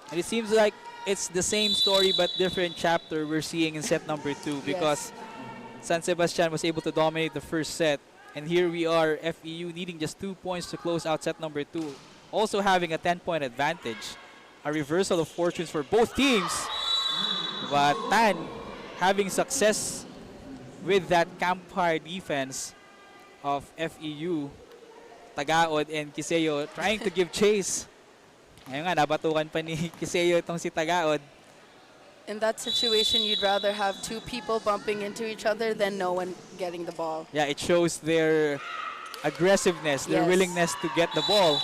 And it seems like it's the same story but different chapter we're seeing in set number 2 because San Sebastian was able to dominate the first set. And here we are, FEU needing just 2 points to close out set number 2. Also having a 10-point advantage. A reversal of fortunes for both teams. But Tan having success with that campfire defense of FEU. Tagaod and Kiseo trying to give chase. Ayun nga, nabatukan pa ni Kiseo itong si Tagaod. In that situation, you'd rather have two people bumping into each other than no one getting the ball. Yeah, it shows their aggressiveness, their Yes. willingness to get the ball.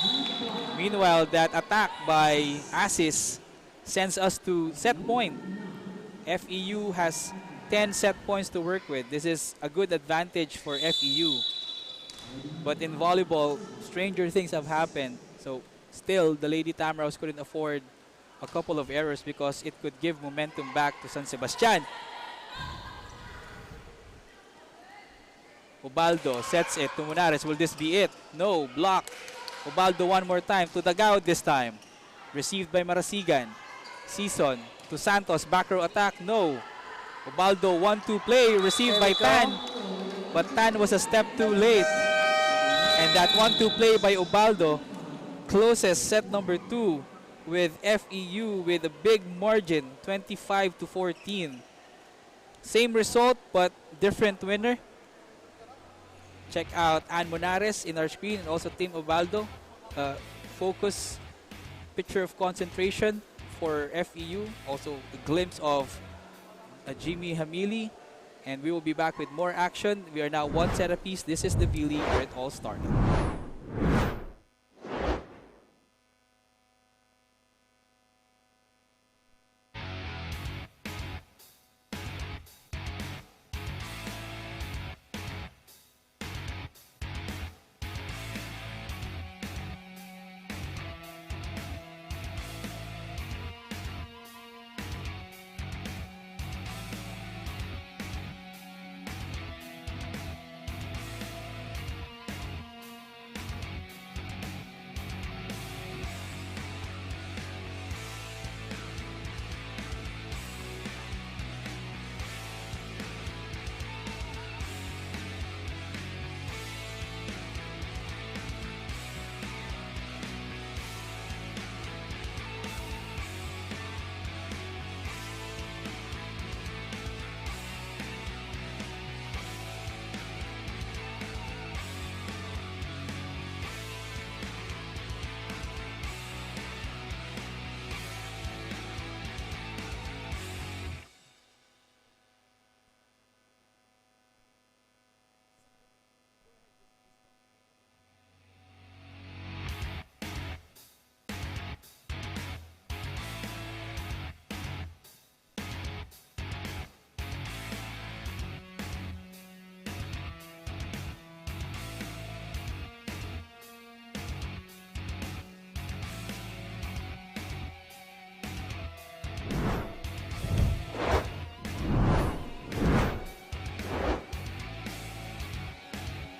Meanwhile, that attack by Asis sends us to set point. FEU has 10 set points to work with. This is a good advantage for FEU. But in volleyball, stranger things have happened. So still, the Lady Tamaraws couldn't afford a couple of errors because it could give momentum back to San Sebastian. Ubaldo sets it to Munares. Will this be it? No, block. Ubaldo one more time to Dagao this time. Received by Marasigan. Season to Santos. Back row attack. No. Ubaldo 1-2 play. Received by Tan. But Tan was a step too late. And that 1-2 play by Ubaldo closes set number 2 with FEU with a big margin, 25-14. Same result but different winner. Check out Ann Monares in our screen and also Tim Ubaldo. Focus picture of concentration for FEU. Also a glimpse of Jimmy Hamili. And we will be back with more action. We are now one set apiece. This is the V-League where it all started.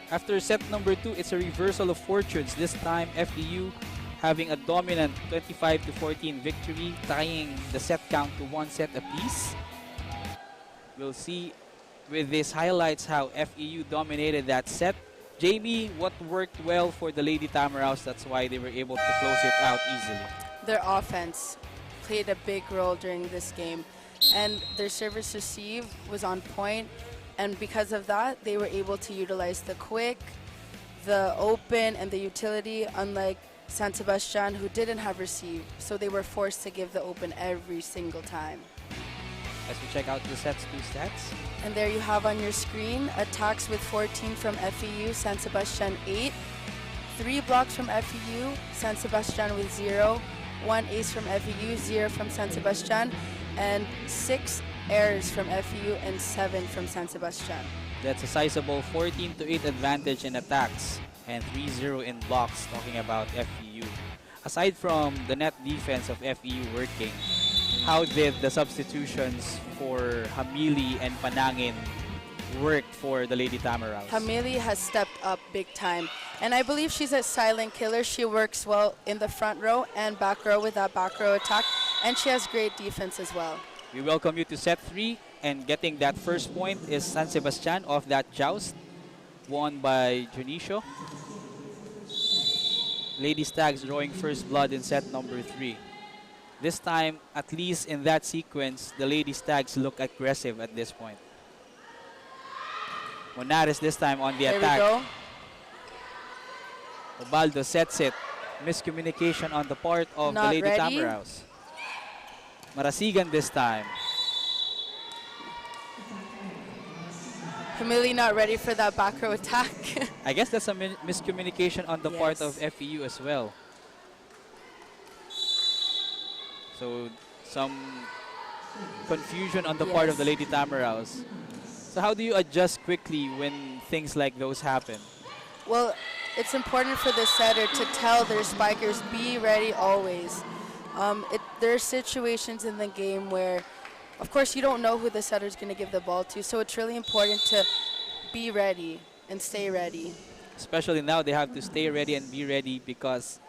After set number 2, it's a reversal of fortunes. This time, FEU having a dominant 25-14 victory, tying the set count to 1 set apiece. We'll see with these highlights how FEU dominated that set. Jamie, what worked well for the Lady Tamaraws? That's why they were able to close it out easily. Their offense played a big role during this game, and their service receive was on point. And because of that, they were able to utilize the quick, the open, and the utility, unlike San Sebastian, who didn't have receive. So they were forced to give the open every single time. As we check out the set's 2 stats. And there you have on your screen, attacks with 14 from FEU, San Sebastian 8. 3 blocks from FEU, San Sebastian with 0. 1 ace from FEU, 0 from San Sebastian. And 6 errors from FEU and 7 from San Sebastian. That's a sizable 14-8 advantage in attacks and 3-0 in blocks, talking about FEU. Aside from the net defense of FEU working, how did the substitutions for Hamili and Panangin work for the Lady Tamaraws? Hamili has stepped up big time, and I believe she's a silent killer. She works well in the front row and back row with that back row attack, and she has great defense as well. We welcome you to set 3, and getting that first point is San Sebastian off that joust, won by Junicio. Lady Stags drawing first blood in set number 3. This time, at least in that sequence, the Lady Stags look aggressive at this point. Monares this time on the There attack. we go. Ubaldo sets it. Miscommunication on the part of the Not Lady ready. Tamaraws. Marasigan this time. Hamili not ready for that back row attack. I guess that's a miscommunication on the part of Yes. FEU as well. So some confusion on the part of the Yes. Lady Tamaraos. So how do you adjust quickly when things like those happen? Well, it's important for the setter to tell their spikers, be ready always. There are situations in the game where, of course, you don't know who the setter is going to give the ball to, so it's really important to be ready and stay ready. Especially now, they have to stay ready and be ready because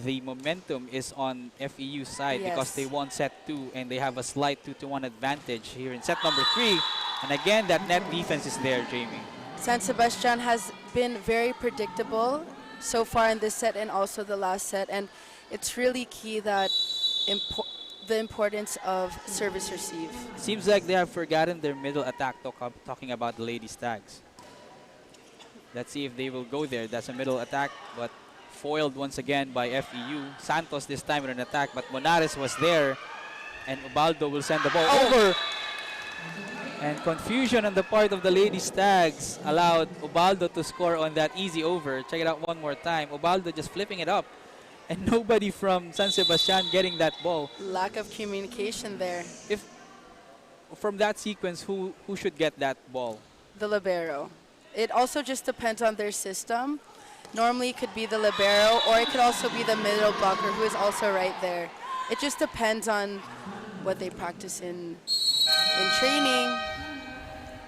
the momentum is on FEU's side because Yes. they won set 2 and they have a slight 2-1 advantage here in set number 3. And again, that net defense is there, Jamie. San Sebastian has been very predictable so far in this set and also the last set, and it's really key that the importance of service receive. Seems like they have forgotten their middle attack, talking about the Lady Stags. Let's see if they will go there. That's a middle attack, but foiled once again by FEU. Santos this time with an attack, but Monares was there, and Ubaldo will send the ball over. And confusion on the part of the Lady Stags allowed Ubaldo to score on that easy over. Check it out one more time. Ubaldo just flipping it up, and nobody from San Sebastian getting that ball. Lack of communication there. If from that sequence, who should get that ball? The libero. It also just depends on their system. Normally it could be the libero, or it could also be the middle blocker who is also right there. It just depends on what they practice in training.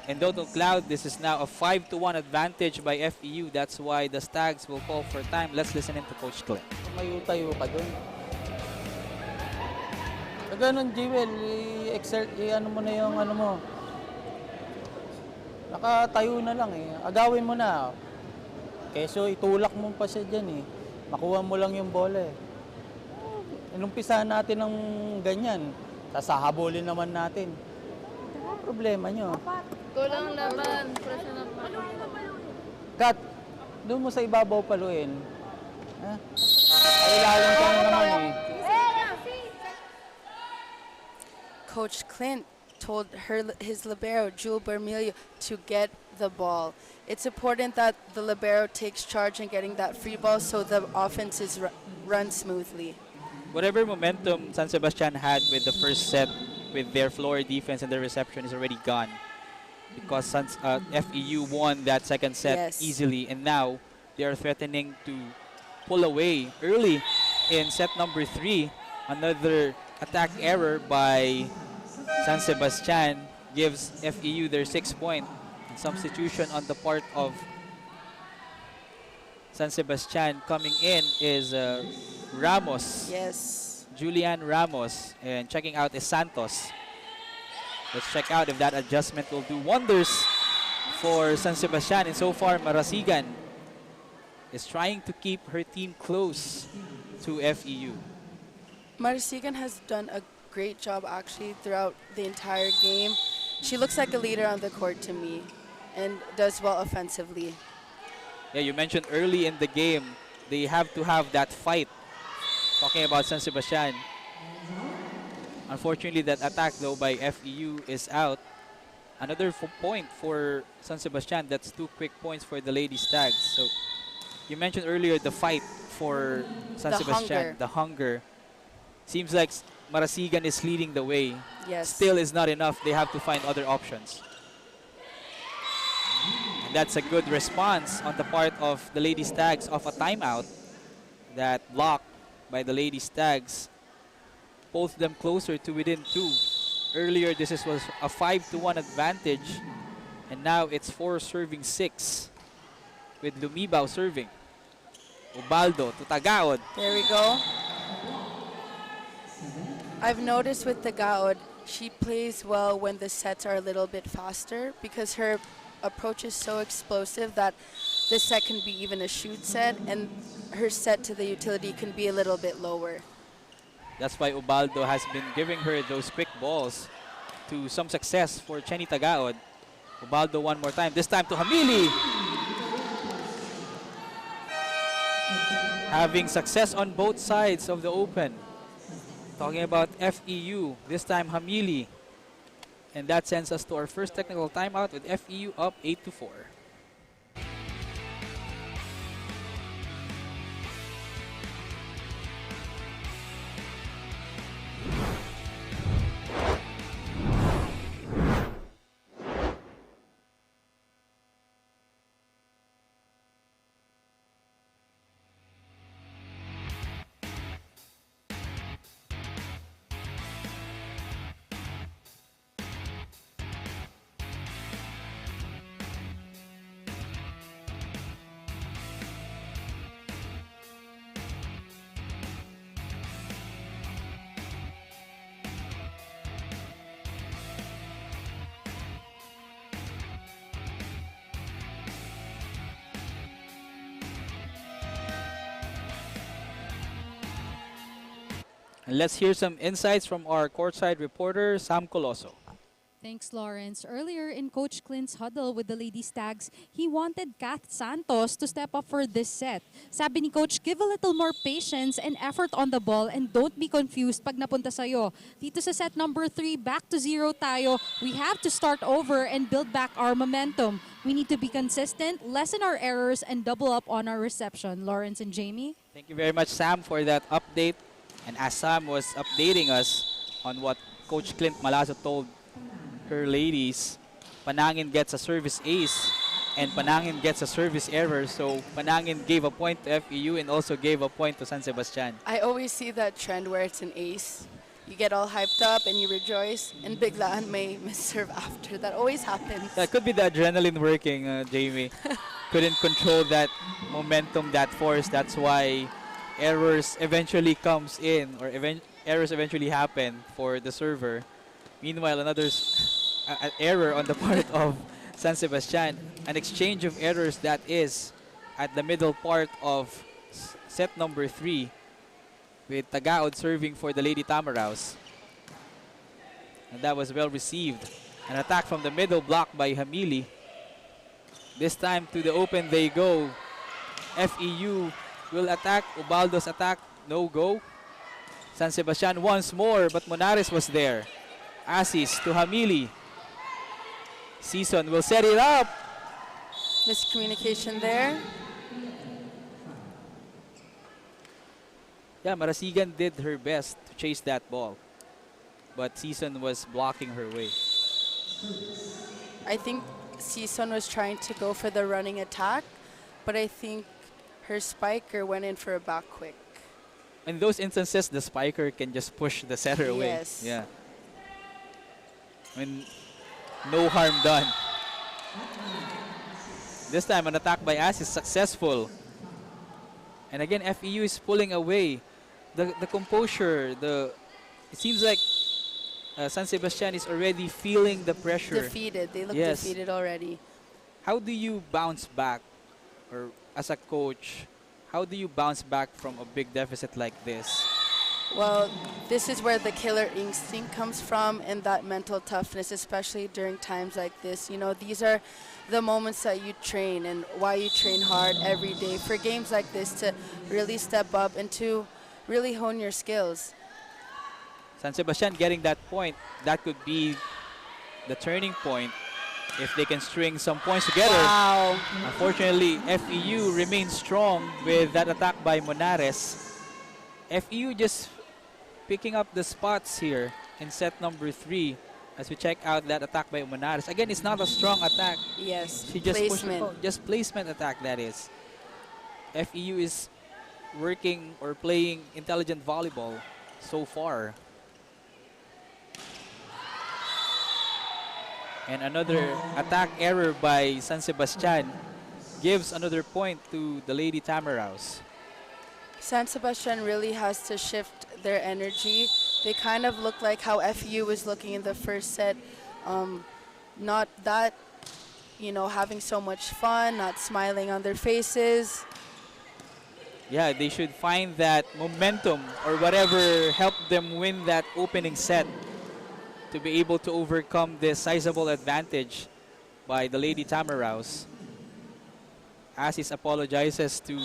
And Dodo Cloud, this is now a 5-1 advantage by FEU. That's why the Stags will call for time. Let's listen in to Coach Clint. Tumayo-tayo ka dun. Sa ganun, Jewel, ano mo na yung ano mo. Nakatayo na lang eh. Agawin mo na. Keso, itulak mo pa siya dyan eh. Makuha mo lang yung bola eh. Inumpisahan natin ng ganyan. Sasahabulin naman natin. Ano problema nyo? Kulang naman. Kat, doon mo sa ibabaw paluin. Ha? Ay, lalim ka na naman eh. Coach Clint told his libero, Jewel Bermilio, to get the ball. It's important that the libero takes charge in getting that free ball so the offense is run smoothly. Whatever momentum San Sebastian had with the first set with their floor defense and their reception is already gone because FEU won that second set Yes. easily, and now they are threatening to pull away early in set number 3. Another attack error by San Sebastian gives FEU their 6 point. And substitution on the part of San Sebastian coming in is Ramos. Yes. Julian Ramos, and checking out is Santos. Let's check out if that adjustment will do wonders for San Sebastian. And so far, Marasigan is trying to keep her team close to FEU. Marasigan has done a great job actually throughout the entire game. She looks like a leader on the court to me and does well offensively. Yeah, you mentioned early in the game, they have to have that fight. Talking about San Sebastian. Unfortunately, that attack though by FEU is out. Another point for San Sebastian. That's 2 quick points for the Lady Stags. So you mentioned earlier the fight for San The Sebastian. hunger. The hunger. Seems like Marasigan is leading the way. Yes. Still is not enough. They have to find other options. And that's a good response on the part of the Lady Stags off a timeout. That block by the Lady Stags pulls them closer to within 2. Earlier, this was a 5-1 advantage, and now it's 4-6 with Lumibao serving. Ubaldo to Tagaod. There we go. I've noticed with Tagaod, she plays well when the sets are a little bit faster because her approach is so explosive that this set can be even a shoot set, and her set to the utility can be a little bit lower. That's why Ubaldo has been giving her those quick balls to some success for Chenny Tagaod. Ubaldo one more time, this time to Hamili. Having success on both sides of the open. Talking about FEU, this time Hamili And that sends us to our first technical timeout with FEU up 8-4. And let's hear some insights from our courtside reporter, Sam Coloso. Thanks, Lawrence. Earlier in Coach Clint's huddle with the Lady Stags, he wanted Kath Santos to step up for this set. Sabi ni Coach, give a little more patience and effort on the ball and don't be confused pag napunta sa'yo. Dito sa set number 3, back to 0 tayo. We have to start over and build back our momentum. We need to be consistent, lessen our errors, and double up on our reception. Lawrence and Jamie? Thank you very much, Sam, for that update. And as Sam was updating us on what Coach Clint Malazo told her ladies, Panangin gets a service ace and Panangin gets a service error. So Panangin gave a point to FEU and also gave a point to San Sebastian. I always see that trend where it's an ace. You get all hyped up and you rejoice, and biglaan may misserve after. That always happens. That could be the adrenaline working, Jamie. Couldn't control that momentum, that force. That's why errors eventually comes in, or errors eventually happen for the server. Meanwhile, another error on the part of San Sebastian. An exchange of errors that is at the middle part of set number 3 with Tagaod serving for the Lady Tamaraws. And that was well received. An attack from the middle block by Hamili. This time to the open they go. FEU will attack. Ubaldo's attack, no go. San Sebastian once more, but Monares was there. Asis to Hamili. Season will set it up. Miscommunication there. Yeah, Marasigan did her best to chase that ball, but Season was blocking her way. I think Season was trying to go for the running attack, but I think her spiker went in for a back quick. In those instances, the spiker can just push the setter away. Yes. Yeah. I mean, no harm done. This time, an attack by As is successful. And again, FEU is pulling away. The composure, it seems like San Sebastian is already feeling the pressure. Defeated. They look Yes. defeated already. How do you bounce back, or as a coach, how do you bounce back from a big deficit like this? Well, this is where the killer instinct comes from, and that mental toughness, especially during times like this. You know, these are the moments that you train and why you train hard every day for games like this, to really step up and to really hone your skills. San Sebastian getting that point, that could be the turning point if they can string some points together. Wow. Unfortunately, FEU remains strong with that attack by Monares. FEU just picking up the spots here in set number 3 as we check out that attack by Monares. Again, it's not a strong attack. Yes, She just pushed placement. just placement attack, that is. FEU is working or playing intelligent volleyball so far. And another attack error by San Sebastian gives another point to the Lady Tamaraws. San Sebastian really has to shift their energy. They kind of look like how FEU was looking in the first set. Not that, having so much fun, not smiling on their faces. Yeah, they should find that momentum or whatever helped them win that opening set to be able to overcome this sizable advantage by the Lady Tamaraws. Asis apologizes to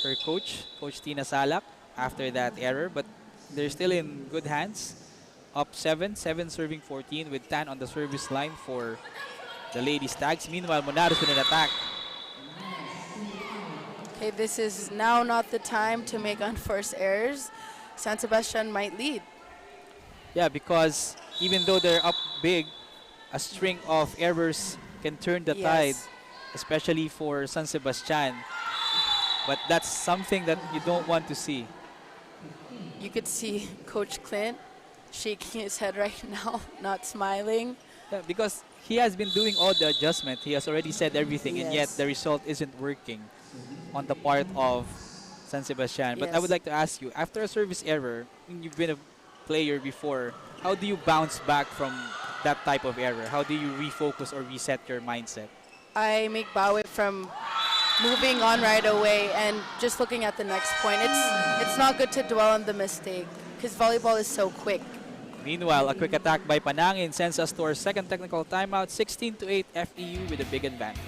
her coach, Coach Tina Salak, after that error, but they're still in good hands. up 7, 7 serving 14 with Tan on the service line for the Lady Stags. Meanwhile, Monares with an attack. Okay, this is now not the time to make unforced errors. San Sebastian might lead. Yeah, because even though they're up big, a string of errors can turn the tide, Yes. especially for San Sebastian. But that's something that you don't want to see. You could see Coach Clint shaking his head right now, not smiling. Yeah, because he has been doing all the adjustment. He has already said everything, and yet Yes. the result isn't working on the part of San Sebastian. But I would Yes. like to ask you, after a service error, when you've been a player before, how do you bounce back from that type of error? How do you refocus or reset your mindset? I make Bawi from moving on right away and just looking at the next point. It's not good to dwell on the mistake because volleyball is so quick. Meanwhile, a quick attack by Panangin sends us to our second technical timeout, 16-8 FEU with a big advantage.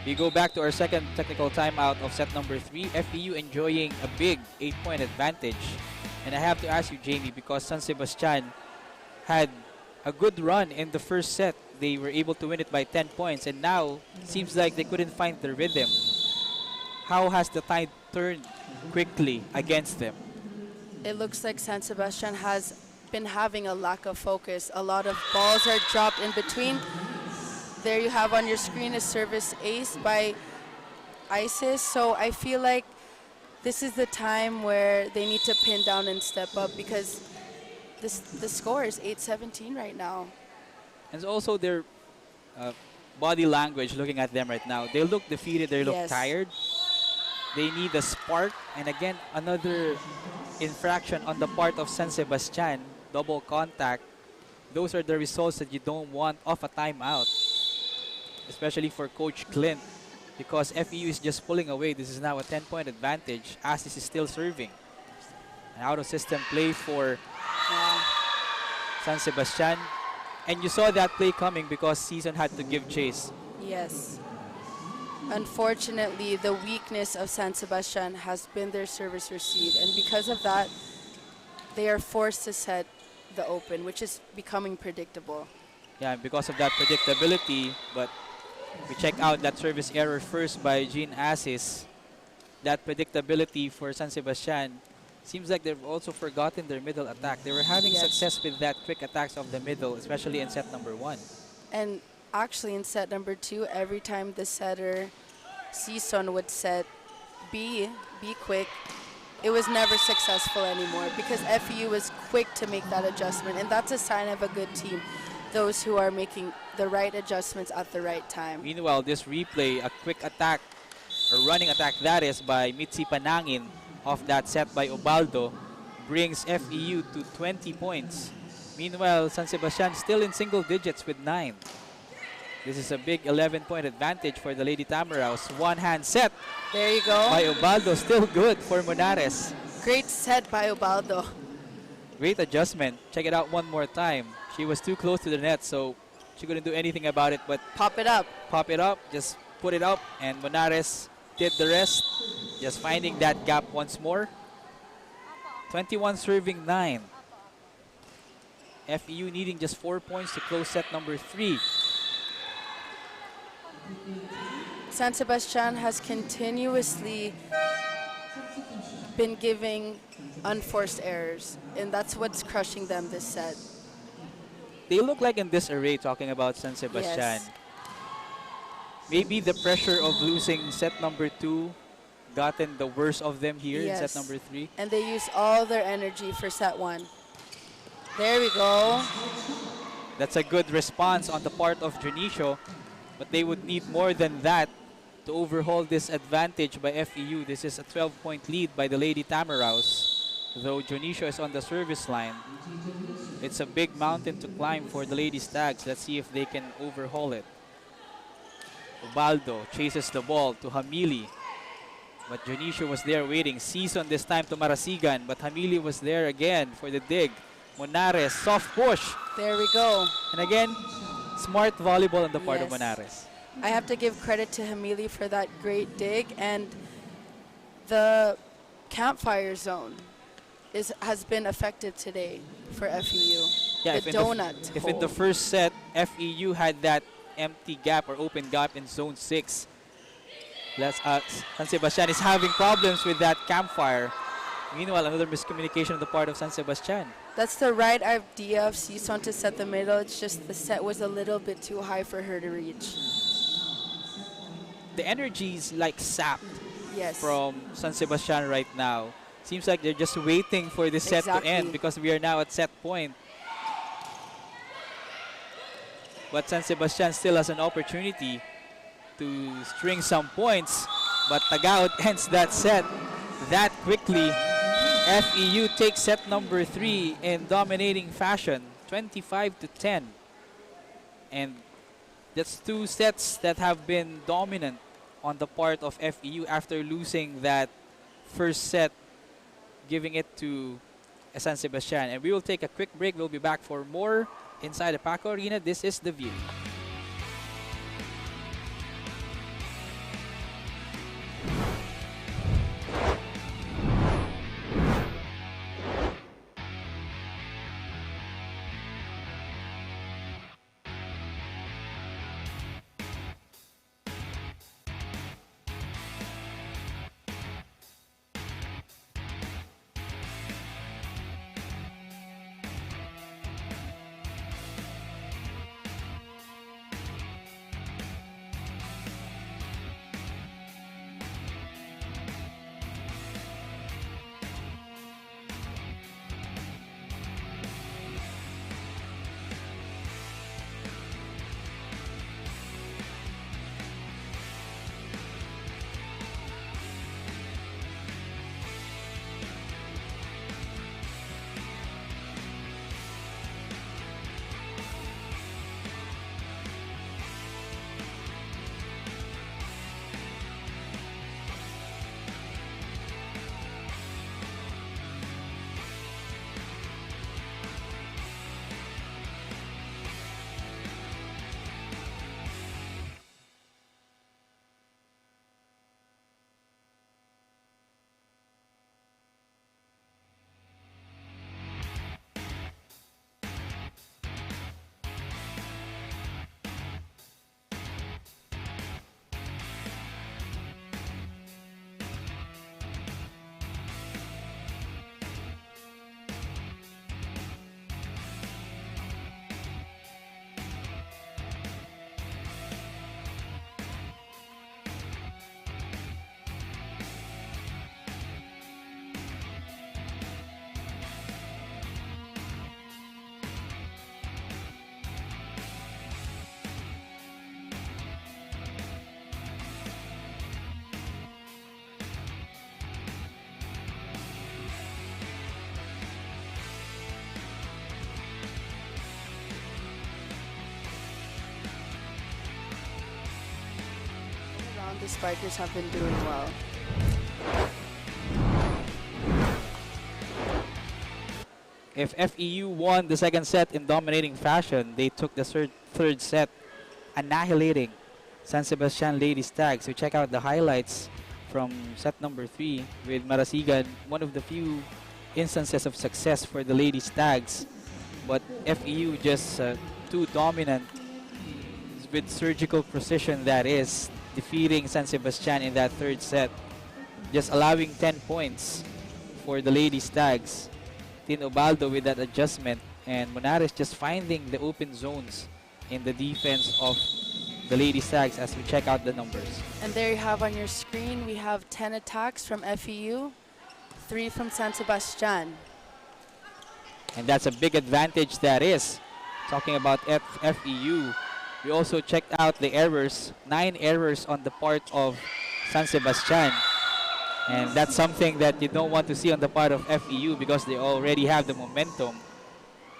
We go back to our second technical timeout of set number 3. FEU enjoying a big 8-point advantage. And I have to ask you, Jamie, because San Sebastian had a good run in the first set. They were able to win it by 10 points, and now seems like they couldn't find the rhythm. How has the tide turned quickly against them? It looks like San Sebastian has been having a lack of focus. A lot of balls are dropped in between. There you have on your screen a service ace by Isis. So I feel like this is the time where they need to pin down and step up because the score is 8-17 right now. And also their body language, looking at them right now. They look defeated, they look Yes. tired. They need a spark. And again, another infraction on the part of San Sebastian. Double contact. Those are the results that you don't want off a timeout. Especially for Coach Clint. Because FEU is just pulling away. This is now a 10-point advantage. Asis is still serving. An out-of-system play for San Sebastian. And you saw that play coming because Season had to give chase. Yes. Unfortunately, the weakness of San Sebastian has been their service receive. And because of that, they are forced to set the open, which is becoming predictable. Yeah, because of that predictability, but we check out that service error first by Jean Asis. That predictability for San Sebastian. Seems like they've also forgotten their middle attack. They were having Yes. success with that quick attacks of the middle, especially in set number 1. And actually in set number 2, every time the setter, Season would set be quick, it was never successful anymore because FEU was quick to make that adjustment. And that's a sign of a good team, those who are making the right adjustments at the right time. Meanwhile, this replay, a quick attack, or running attack that is, by Mitzi Panangin of that set by Ubaldo, brings FEU to 20 points. Meanwhile, San Sebastian still in single digits with 9. This is a big 11-point advantage for the Lady Tamaraws. One-hand set There you go. by Ubaldo, still good for Monares. Great set by Ubaldo. Great adjustment. Check it out one more time. She was too close to the net, so she couldn't do anything about it but Pop it up. pop it up, just put it up, and Monares did the rest, just finding that gap once more. 21 serving 9. FEU needing just 4 points to close set number 3. San Sebastian has continuously been giving unforced errors, and that's what's crushing them this set. They look like in disarray, talking about San Sebastian. Yes. maybe the pressure of losing set number 2 gotten the worst of them here in set Yes. number 3. And they used all their energy for set 1. There we go. That's a good response on the part of Junicio, but they would need more than that to overhaul this advantage by FEU. This is a 12-point lead by the Lady Tamaraws. Though Junicio is on the service line, it's a big mountain to climb for the Lady Stags. Let's see if they can overhaul it. Ubaldo chases the ball to Hamili, but Junicio was there waiting. Season this time to Marasigan, but Hamili was there again for the dig. Monares, soft push. There we go. And again, smart volleyball on the part of Yes. Monares. I have to give credit to Hamili for that great dig, and the campfire zone has been effective today for FEU. Yeah, the donut. if in the hole. first set, FEU had that empty gap or open gap in zone 6. That's San Sebastian is having problems with that campfire. Meanwhile, another miscommunication on the part of San Sebastian. That's the right idea of Sison to set the middle. It's just the set was a little bit too high for her to reach. The energy is like sapped Yes. from San Sebastian right now. Seems like they're just waiting for the set to end Exactly. because we are now at set point. But San Sebastian still has an opportunity to string some points, but Tagaut ends that set that quickly. FEU takes set number 3 in dominating fashion, 25-10. And that's 2 sets that have been dominant on the part of FEU after losing that first set, giving it to San Sebastian. And we will take a quick break. We'll be back for more inside the Paco Arena. This is The View. Around the Sparkers have been doing well. If FEU won the second set in dominating fashion, they took the third set, annihilating San Sebastian Lady Stags. So check out the highlights from set number 3 with Marasigan, one of the few instances of success for the Lady Stags. But FEU just too dominant with surgical precision, that is, defeating San Sebastian in that third set, just allowing 10 points for the Lady Stags. Tin Ubaldo with that adjustment, and Monares just finding the open zones in the defense of the Lady Stags as we check out the numbers. And there you have on your screen, we have 10 attacks from FEU, 3 from San Sebastian. And that's a big advantage that is. Talking about FEU, we also checked out the errors, 9 errors on the part of San Sebastian. And that's something that you don't want to see on the part of FEU because they already have the momentum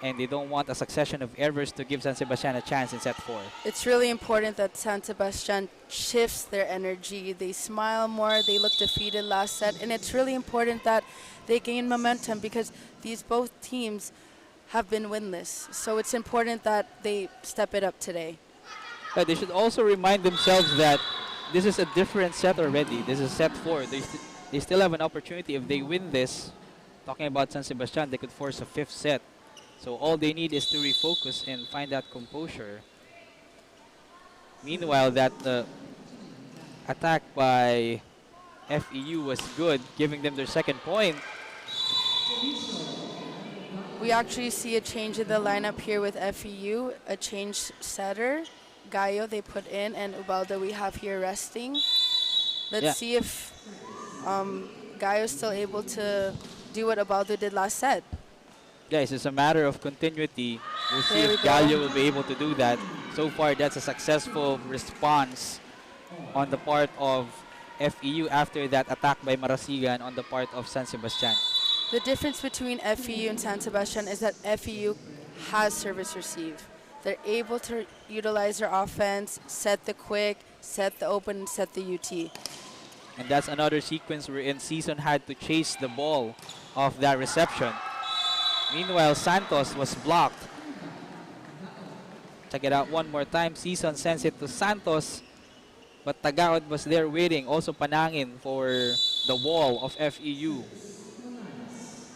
and they don't want a succession of errors to give San Sebastian a chance in set 4. It's really important that San Sebastian shifts their energy. They smile more, they look defeated last set, and it's really important that they gain momentum because these both teams have been winless. So it's important that they step it up today. But they should also remind themselves that this is a different set already. This is set 4. They still have an opportunity. If they win this, talking about San Sebastian, they could force a 5th set. So all they need is to refocus and find that composure. Meanwhile, that attack by FEU was good, giving them their second point. We actually see a change in the lineup here with FEU, a change setter. Gayo they put in, and Ubaldo we have here resting. Let's see if Gayo is still able to do what Ubaldo did last set. Guys, it's a matter of continuity. We'll see There if we go. Gallo will be able to do that. So far, that's a successful response on the part of FEU after that attack by Marasigan on the part of San Sebastian. The difference between FEU and San Sebastian is that FEU has service receive. They're able to utilize their offense, set the quick, set the open, and set the UT. And that's another sequence wherein Season had to chase the ball off that reception. Meanwhile, Santos was blocked. Check it out one more time. Season sends it to Santos, but Tagaod was there waiting, also panangin for the wall of FEU.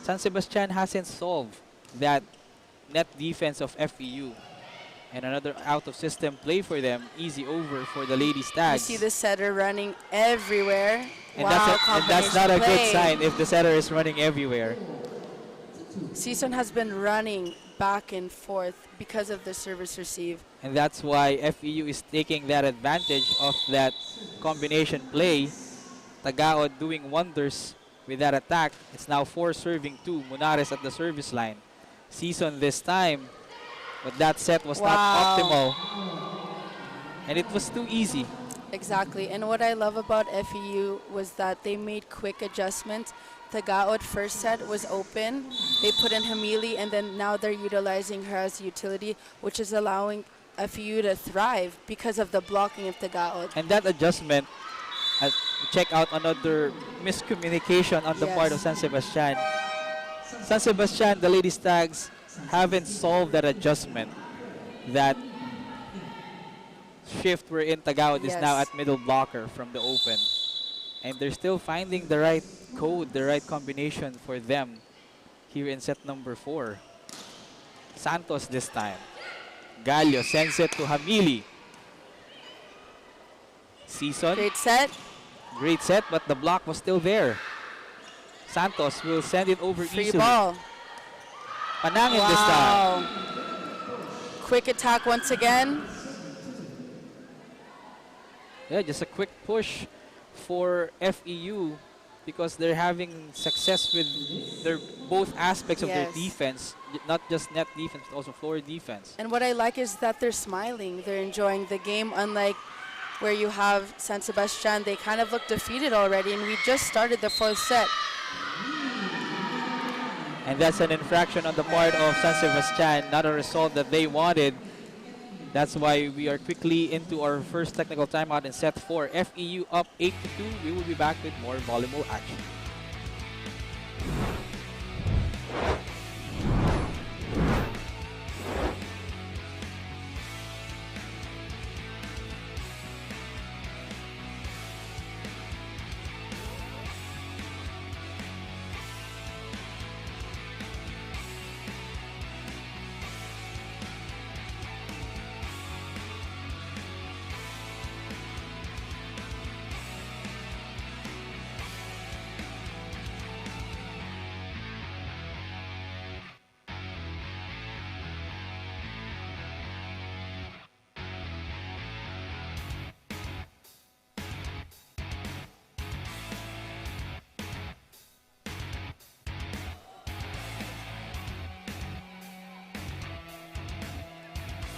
San Sebastian hasn't solved that net defense of FEU. And another out-of-system play for them. Easy over for the Lady You Stags. see the setter running everywhere. And, wow, and that's not a good play. sign if the setter is running everywhere. Season has been running back and forth because of the service receive. And that's why FEU is taking that advantage of that combination play. Tagaod doing wonders with that attack. It's now 4 serving 2. Munares at the service line. Season this time, but that set was not optimal. And it was too easy. Exactly. And what I love about FEU was that they made quick adjustments. Tagaod first set was open. They put in Hamili, and then now they're utilizing her as utility, which is allowing FEU to thrive because of the blocking of Tagaod. And that adjustment, check out another miscommunication on the part of San Sebastian. San Sebastian, the Lady Stags, haven't solved that adjustment. That shift wherein Tagaod is now at middle blocker from the open. And they're still finding the right code, the right combination for them here in set number 4. Santos this time. Gallo sends it to Hamili. Season. Great set. Great set, but the block was still there. Santos will send it over Free easily. ball. Panangin this time. Quick attack once again. Yeah, just a quick push for FEU because they're having success with their both aspects of their defense, not just net defense, but also floor defense. And what I like is that they're smiling. They're enjoying the game, unlike where you have San Sebastian. They kind of look defeated already, and we just started the 4th set. And that's an infraction on the part of San Sebastian, not a result that they wanted. That's why we are quickly into our first technical timeout in set 4. FEU up 8-2. We will be back with more volleyball action.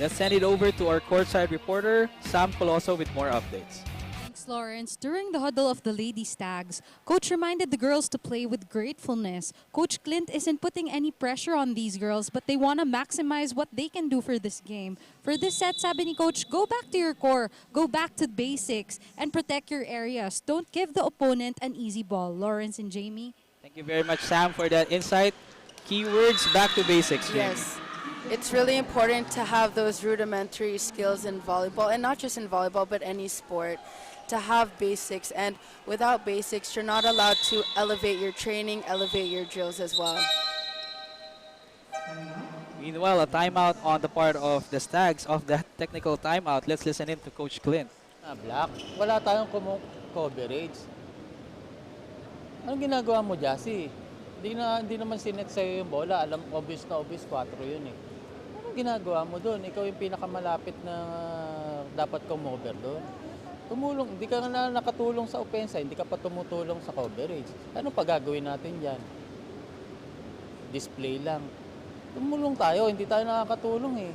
Let's send it over to our courtside reporter, Sam Coloso, with more updates. Thanks, Lawrence. During the huddle of the Lady Stags, Coach reminded the girls to play with gratefulness. Coach Clint isn't putting any pressure on these girls, but they want to maximize what they can do for this game. For this set, sabi ni Coach, go back to your core, go back to basics, and protect your areas. Don't give the opponent an easy ball. Lawrence and Jamie. Thank you very much, Sam, for that insight. Keywords, back to basics, Jamie. Yes. It's really important to have those rudimentary skills in volleyball, and not just in volleyball, but any sport, to have basics. And without basics, you're not allowed to elevate your training, elevate your drills as well. Meanwhile, a timeout on the part of the Stags. Of that technical timeout, let's listen in to Coach Clint. Black, wala tayong coverage. Anong ginagawa mo, Jassy? Hindi naman sinet sa'yo yung bola. Alam, obvious na obvious, 4 yun eh. Anong ginagawa mo doon? Ikaw yung pinakamalapit na dapat kumover doon. Tumulong, hindi ka na nakatulong sa opensa, hindi ka pa tumutulong sa coverage. Anong pagagawin natin dyan? Display lang. Tumulong tayo, hindi tayo nakakatulong eh.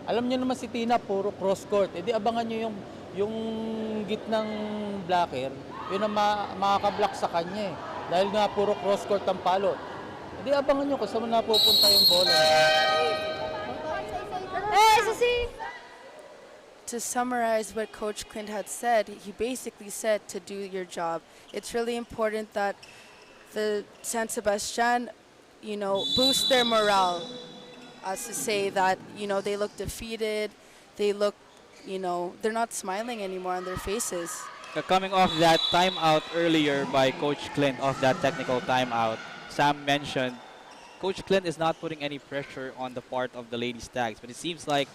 Alam niyo naman si Tina, puro cross court. Eh di abangan niyo yung gitnang blocker, yun ang makaka-block sa kanya eh. Dahil nga puro cross court ang palo. Eh di abangan niyo kung saan napupunta yung bola. SSC! To summarize what Coach Clint had said, he basically said to do your job. It's really important that the San Sebastian, boost their morale. As to say that, they look defeated, they look, they're not smiling anymore on their faces. Coming off that timeout earlier by Coach Clint, off that technical timeout, Sam mentioned Coach Clint is not putting any pressure on the part of the Lady Stags, but it seems like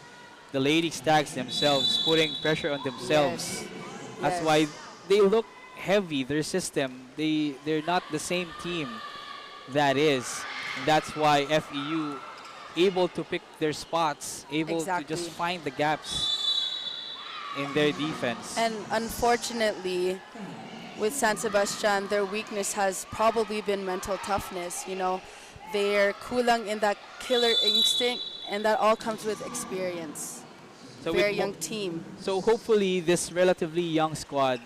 the Lady Stags themselves putting pressure on themselves. Yes. That's Yes. why they look heavy, their system. They're not the same team that is. And that's why FEU able to pick their spots, able to just Exactly. find the gaps in their defense. And unfortunately, with San Sebastian, their weakness has probably been mental toughness. They're kulang in that killer instinct, and that all comes with experience. So Very with young team. So hopefully this relatively young squad,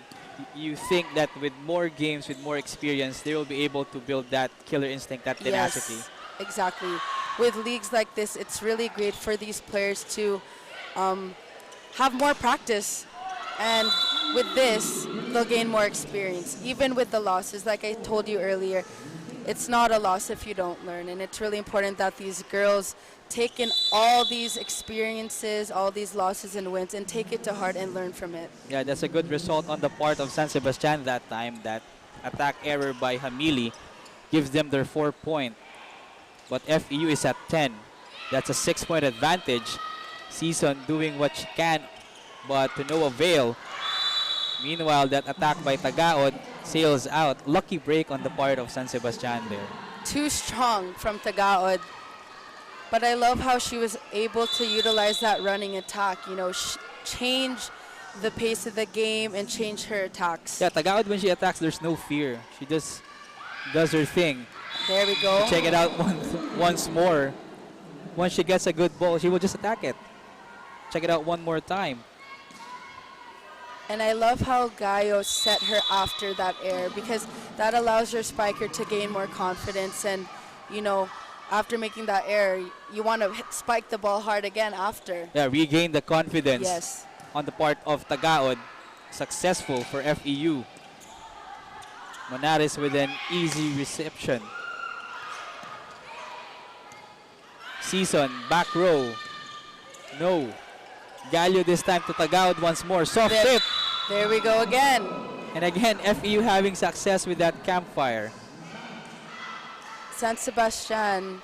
you think that with more games, with more experience, they will be able to build that killer instinct, that tenacity. Yes, exactly. With leagues like this, it's really great for these players to have more practice. And with this, they'll gain more experience. Even with the losses, like I told you earlier, it's not a loss if you don't learn. And it's really important that these girls take in all these experiences, all these losses and wins, and take it to heart and learn from it. Yeah, that's a good result on the part of San Sebastian that time. That attack error by Hamili gives them their 4-point. But FEU is at 10. That's a 6-point advantage. Season doing what she can, but to no avail. Meanwhile, that attack by Tagaod sails out. Lucky break on the part of San Sebastian there. Too strong from Tagaod. But I love how she was able to utilize that running attack, change the pace of the game and change her attacks. Yeah, Tagaod, when she attacks, there's no fear. She just does her thing. There we go. Check it out once more. Once she gets a good ball, she will just attack it. Check it out one more time. And I love how Gaio set her after that air, because that allows your spiker to gain more confidence. And, after making that air, you want to spike the ball hard again after. Yeah, regain the confidence Yes. on the part of Tagaod. Successful for FEU. Monares with an easy reception. Season, back row. No. Gallo this time to Tagaod once more. Soft There- tip. There we go again. And again, FEU having success with that campfire. San Sebastian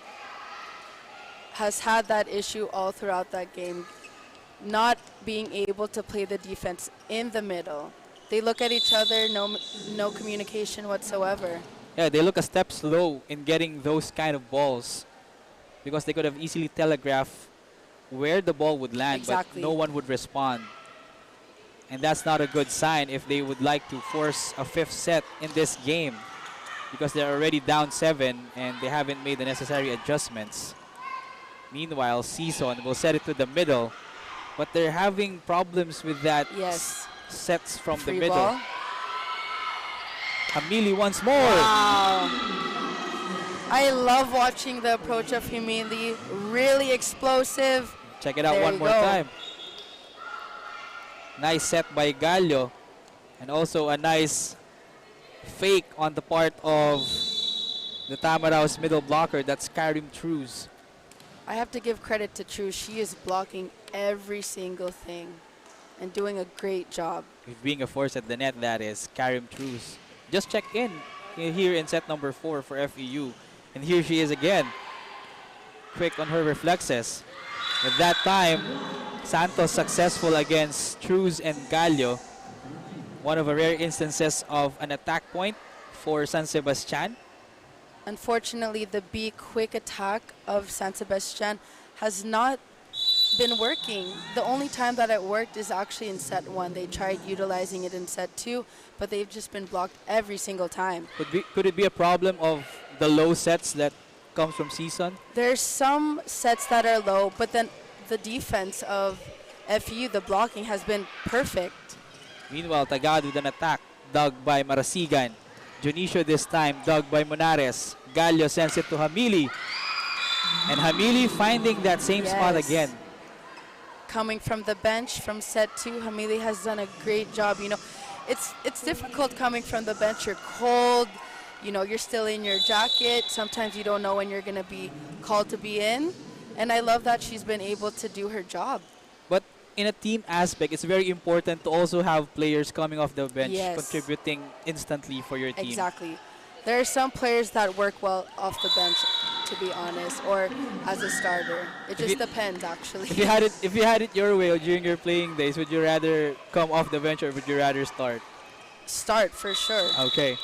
has had that issue all throughout that game, not being able to play the defense in the middle. They look at each other, no communication whatsoever. Yeah, they look a step slow in getting those kind of balls because they could have easily telegraphed where the ball would land, Exactly. but no one would respond. And that's not a good sign if they would like to force a 5th set in this game, because they're already down 7 and they haven't made the necessary adjustments. Meanwhile, Season will set it to the middle, but they're having problems with that Yes. sets from Free the middle. ball. Hamili once more. Wow. I love watching the approach of Humili. Really explosive. Check it out There one you more go. time. Nice set by Gallo. And also a nice fake on the part of the Tamaraos middle blocker. That's Karim Truz. I have to give credit to True. She is blocking every single thing and doing a great job. Being a force at the net, that is Karim Truz. Just check in here in set number 4 for FEU. And here she is again. Quick on her reflexes. At that time, Santos successful against Truz and Gallo. One of a rare instances of an attack point for San Sebastian. Unfortunately, the B quick attack of San Sebastian has not been working. The only time that it worked is actually in set 1. They tried utilizing it in set 2, but they've just been blocked every single time. Could it be a problem of the low sets that comes from Season? There's some sets that are low, but then the defense of FEU, the blocking, has been perfect. Meanwhile, Tagad with an attack, dug by Marasigan. Junicio this time, dug by Monares. Gallo sends it to Hamili. And Hamili finding that same spot Yes. again. Coming from the bench from set 2, Hamili has done a great job. You know, it's difficult coming from the bench. You're cold. You know, you're still in your jacket. Sometimes you don't know when you're going to be called to be in. And I love that she's been able to do her job. But in a team aspect, it's very important to also have players coming off the bench Yes. contributing instantly for your team. Exactly. There are some players that work well off the bench, to be honest, or as a starter. It just depends, actually. If you had it your way during your playing days, would you rather come off the bench or would you rather start? Start, for sure. Okay.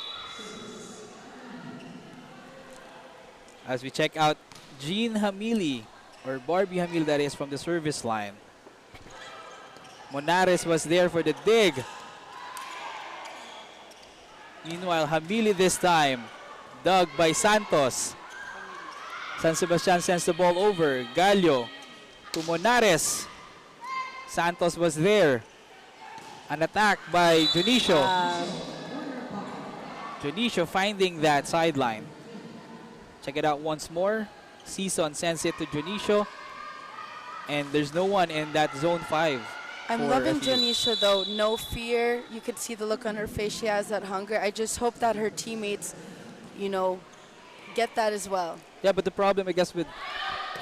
As we check out Jean Hamili, or Barbie Hamili, that is, from the service line. Monares was there for the dig. Meanwhile, Hamili this time, dug by Santos. San Sebastian sends the ball over. Gallo to Monares. Santos was there. An attack by Junicio. Junicio finding that sideline. Check it out once more. Season sends it to Junicio. And there's no one in that zone 5. I'm loving Janisha, though. No fear. You could see the look on her face. She has that hunger. I just hope that her teammates, you know, get that as well. Yeah, but the problem, I guess, with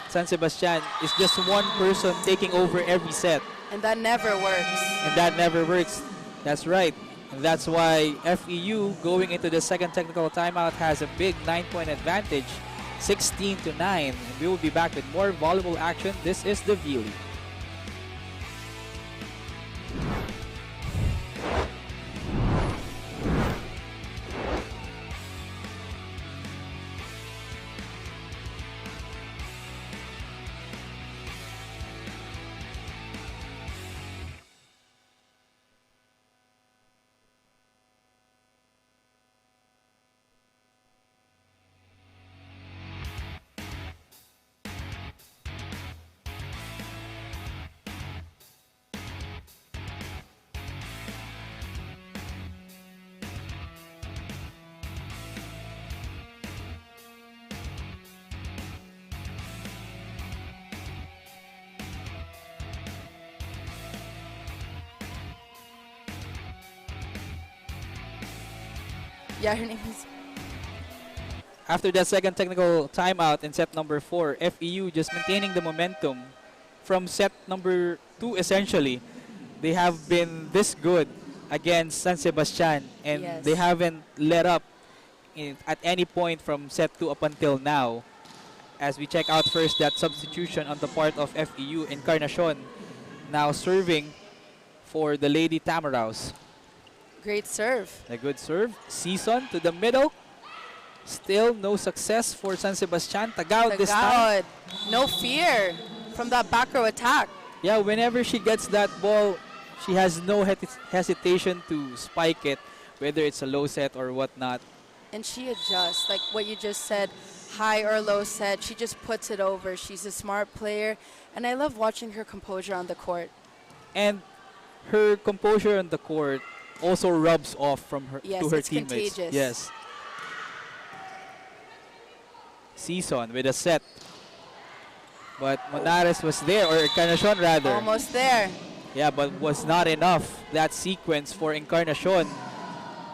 San Sebastian is just one person taking over every set. And that never works. And that never works. That's right. And that's why FEU, going into the second technical timeout, has a big 9-point advantage, 16-9. And we will be back with more volleyball action. This is the V League. Yeah, her name is... After that second technical timeout in set number 4, FEU just maintaining the momentum from set number 2 essentially. They have been this good against San Sebastian and Yes. they haven't let up at any point from set 2 up until now. As we check out first that substitution on the part of FEU, Encarnacion now serving for the Lady Tamaraos. Great serve. A good serve. Season to the middle. Still no success for San Sebastian. Tagaw this time. Tagad. No fear from that back row attack. Yeah, whenever she gets that ball, she has no hesitation to spike it, whether it's a low set or whatnot. And she adjusts, like what you just said, high or low set. She just puts it over. She's a smart player, and I love watching her composure on the court. And her composure on the court also rubs off from her Yes, to her it's teammates. contagious. Yes. Season with a set. But Monares was there, or Encarnacion rather. Almost there. Yeah, but was not enough. That sequence for Encarnacion.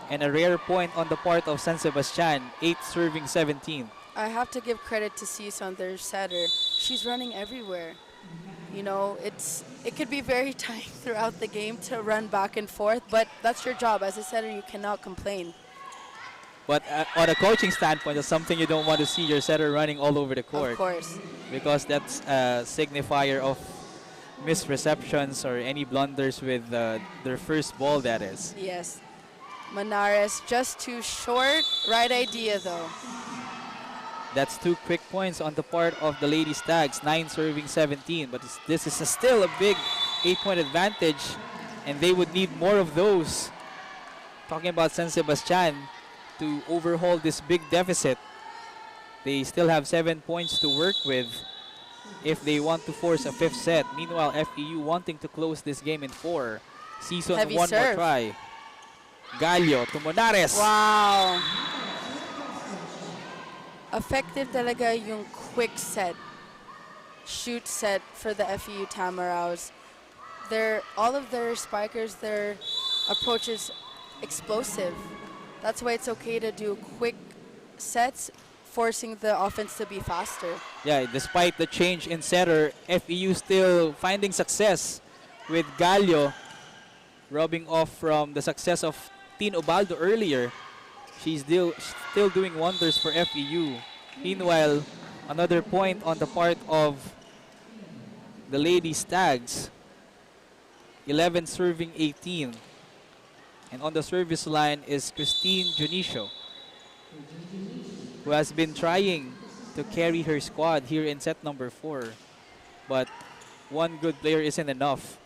And a rare point on the part of San Sebastian. 8 serving 17. I have to give credit to Season, their setter. She's running everywhere. You know, it could be very tiring throughout the game to run back and forth, but that's your job. As a setter, you cannot complain. But on a coaching standpoint, that's something you don't want to see your setter running all over the court. Of course. Because that's a signifier of misreceptions or any blunders with their first ball, that is. Yes. Monares just too short. Right idea, though. That's 2 quick points on the part of the Lady Stags, 9 serving 17. But this is still a big 8-point advantage, and they would need more of those. Talking about San Sebastian, to overhaul this big deficit. They still have 7 points to work with if they want to force a 5th set. Meanwhile, FEU wanting to close this game in 4. Season Heavy one serve. more try. Gallo to Monares. Wow. Effective talaga yung quick set, shoot set for the FEU Tamaraws. All of their spikers, their approach is explosive. That's why it's okay to do quick sets, forcing the offense to be faster. Yeah, despite the change in setter, FEU still finding success with Gallo rubbing off from the success of Tin Ubaldo earlier. She's still doing wonders for FEU. Meanwhile, another point on the part of the Lady Stags. 11 serving 18. And on the service line is Christine Junicio, who has been trying to carry her squad here in set number 4. But one good player isn't enough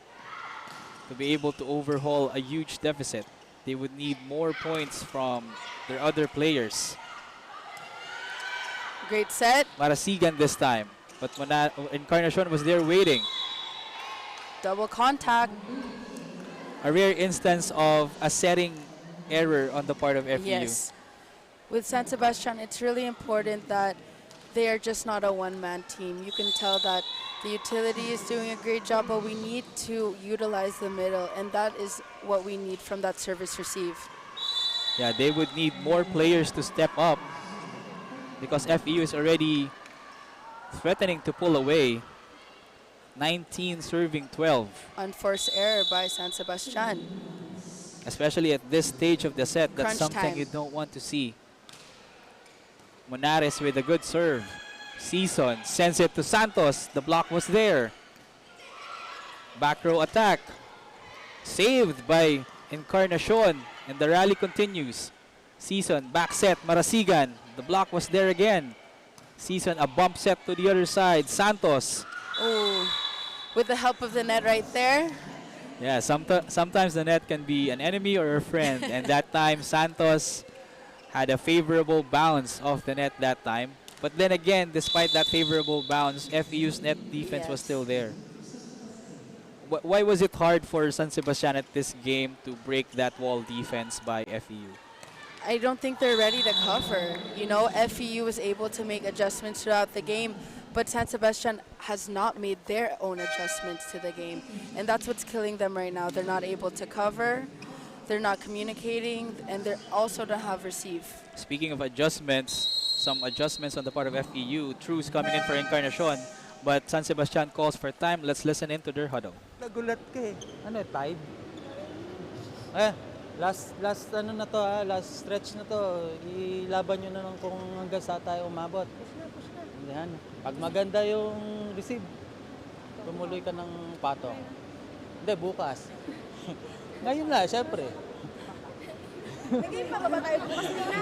to be able to overhaul a huge deficit. They would need more points from their other players. Great set. Marasigan this time, but Encarnacion was there waiting. Double contact. A rare instance of a setting error on the part of FEU. Yes. With San Sebastian, it's really important that they are just not a one-man team. You can tell that the utility is doing a great job, but we need to utilize the middle, and that is what we need from that service receive. Yeah, they would need more players to step up because FEU is already threatening to pull away. 19 serving 12. Unforced error by San Sebastian. Especially at this stage of the set, that's Crunch something time. you don't want to see. Monares with a good serve. Season sends it to Santos. The block was there. Back row attack. Saved by Encarnacion. And the rally continues. Season, back set, Marasigan. The block was there again. Season, a bump set to the other side. Santos. Oh, with the help of the net right there. Yeah, sometimes the net can be an enemy or a friend. And that time, Santos had a favorable bounce off the net that time. But then again, despite that favorable bounce, FEU's net defense was still there. Why was it hard for San Sebastian at this game to break that wall defense by FEU? I don't think they're ready to cover. You know, FEU was able to make adjustments throughout the game, but San Sebastian has not made their own adjustments to the game. And that's what's killing them right now. They're not able to cover, they're not communicating, and they're also don't have receive. Speaking of adjustments, some adjustments on the part of FEU. Truce coming in for Encarnacion, but San Sebastian calls for time. Let's listen into their huddle. Nagulat ka eh. Ano, tied? Last ano na to ha, last stretch na to. Ilaban nyo na lang kung hanggang sa tayo umabot. Yan. Pag maganda yung receive, tumuloy ka ng patong. Hindi, bukas. Ngayon na, syempre. Naging pa ba tayo bukas nila?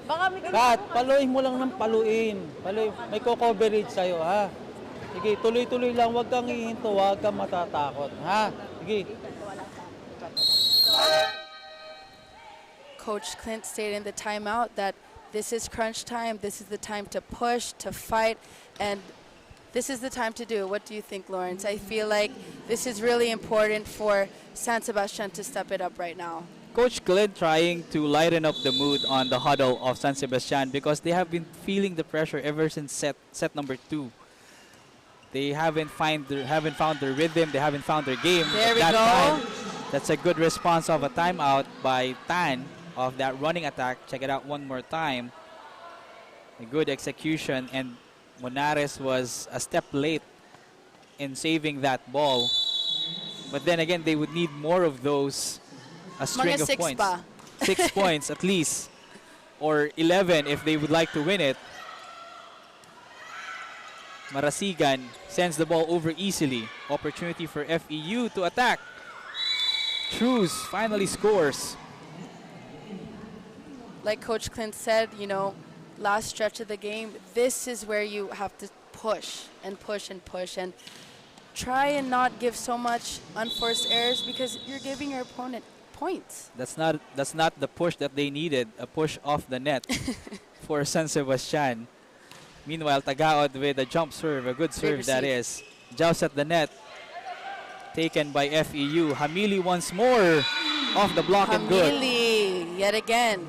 Baka may Kat, paluin mo lang ng paluin. May co-coverage sa'yo, ha? Sige, tuloy-tuloy lang. Huwag kang hihinto, huwag kang matatakot. Ha? Sige. Coach Clint stated in the timeout that this is crunch time. This is the time to push, to fight, and this is the time to do it. What do you think, Lawrence? I feel like this is really important for San Sebastian to step it up right now. Coach Clint trying to lighten up the mood on the huddle of San Sebastian because they have been feeling the pressure ever since set number 2. They haven't found their rhythm. They haven't found their game. There we At that go. time, that's a good response of a timeout by Tan of that running attack. Check it out one more time. A good execution, and Monares was a step late in saving that ball. But then again, they would need more of those. A string Mga of 6 points. pa. 6 points at least. Or 11 if they would like to win it. Marasigan sends the ball over easily. Opportunity for FEU to attack. Cruz finally scores. Like Coach Clint said, you know, last stretch of the game, this is where you have to push and push and push and try and not give so much unforced errors because you're giving your opponent points. That's not the push that they needed. A push off the net for San Sebastian. Meanwhile, Tagaod with a jump serve, a good serve that is. Joust at the net. Taken by FEU. Hamili once more off the block and good. Hamili, yet again.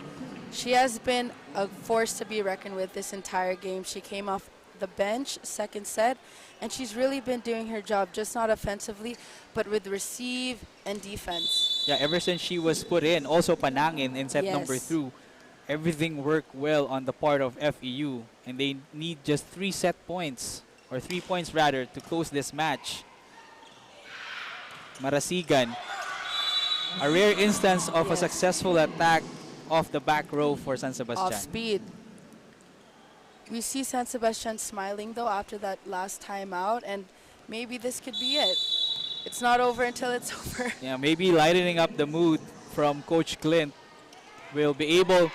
She has been a force to be reckoned with this entire game. She came off the bench, second set, and she's really been doing her job, just not offensively, but with receive and defense. Yeah, ever since she was put in, also Panangin in set Yes. number 2, everything worked well on the part of FEU, and they need just 3 set points, or 3 points rather, to close this match. Marasigan, a rare instance of a Yes. successful attack off the back row for San Sebastian. Off speed. We see San Sebastian smiling though after that last timeout, and maybe this could be it. It's not over until it's over. Yeah, maybe lightening up the mood from Coach Clint will be able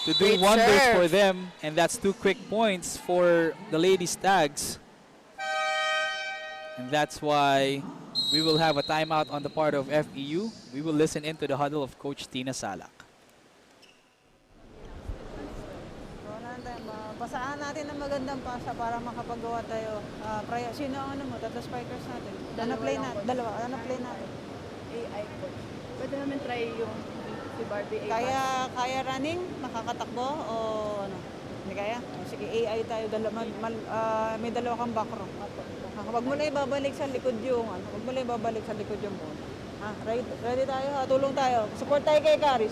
to do Great wonders serve. for them, and that's 2 quick points for the Lady Stags. And that's why we will have a timeout on the part of FEU. We will listen into the huddle of Coach Tina Salak. Basahan natin ng magandang pasa para makapagawa tayo. Sino ang ano mo? Tatlo spikers natin. Play natin. Dalawa. Play natin. AI coach. Pwede namin try yung si Barbie AI. Kaya running? Makakatakbo? O ano? Hindi kaya? Sige, AI tayo. May dalawa kang back row. Huwag mo na ibabalik sa likod yung ball. Ready tayo ha? Tulong tayo. Support tayo kay Kari.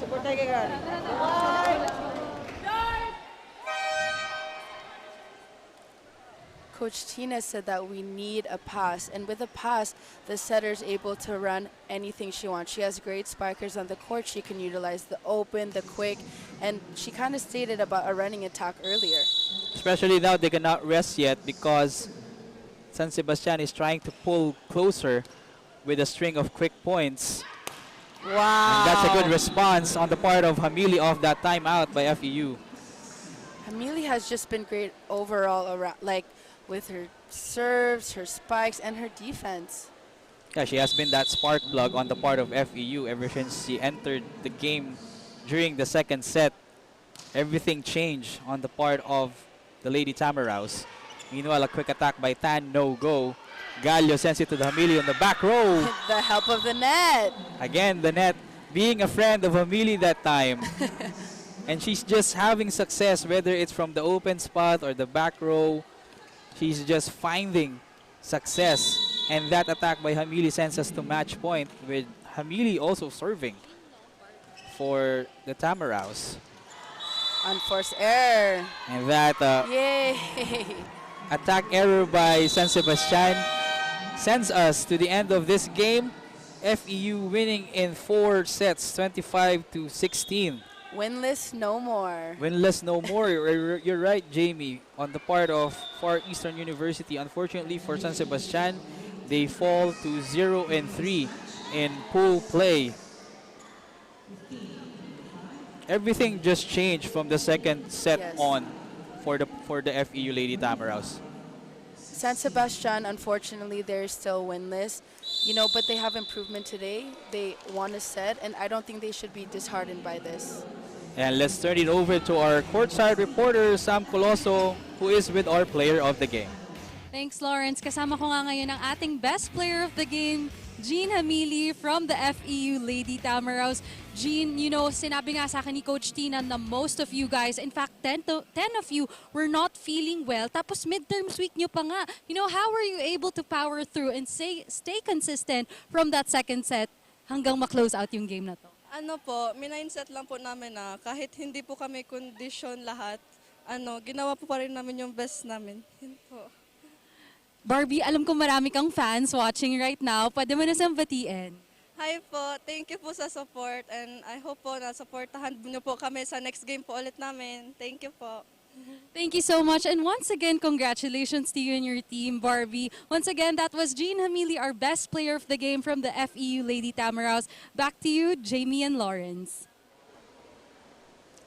Coach Tina said that we need a pass, and with a pass, the setter's able to run anything she wants. She has great spikers on the court. She can utilize the open, the quick, and she kind of stated about a running attack earlier. Especially now they cannot rest yet because San Sebastian is trying to pull closer with a string of quick points. Wow. And that's a good response on the part of Hamili off that timeout by FEU. Hamili has just been great overall around, like with her serves, her spikes, and her defense. Yeah, she has been that spark plug on the part of FEU ever since she entered the game during the second set. Everything changed on the part of the Lady Tamaraws. Meanwhile, a quick attack by Tan, no go. Gallo sends it to the Hamili on the back row. The help of the net. Again, the net being a friend of Hamili that time. And she's just having success, whether it's from the open spot or the back row. She's just finding success. And that attack by Hamili sends us to match point, with Hamili also serving for the Tamaraws. Unforced error. And that Yay. attack error by San Sebastian sends us to the end of this game. FEU winning in 4 sets, 25-16. Winless no more. Winless no more. You're right, Jamie. On the part of Far Eastern University, unfortunately for San Sebastian, they fall to 0-3 in pool play. Everything just changed from the second set Yes. on for the FEU Lady Tamaraws. San Sebastian, unfortunately, they're still winless. You know, but they have improvement today. They won a set, and I don't think they should be disheartened by this. And let's turn it over to our courtside reporter, Sam Coloso, who is with our player of the game. Thanks, Lawrence. Kasama ko nga ngayon ang ating best player of the game, Jean Hamili from the FEU Lady Tamaraws. Jean, you know, sinabi nga sa akin ni Coach Tina na most of you guys, in fact, 10 of you were not feeling well. Tapos midterms week nyo pa nga. You know, how were you able to power through and stay consistent from that second set hanggang ma-close out yung game na to? Ano po, minindset lang po namin na kahit hindi po kami condition lahat, ginawa po pa rin namin yung best namin. Yun po. Barbie, alam ko marami kang fans watching right now. Pwede mo na sambatiin. Hi po, thank you po sa support and I hope po na supportahan niyo po kami sa next game po ulit namin. Thank you po. Thank you so much. And once again, congratulations to you and your team, Barbie. Once again, that was Jean Hamili, our best player of the game from the FEU Lady Tamaraws. Back to you, Jamie and Lawrence.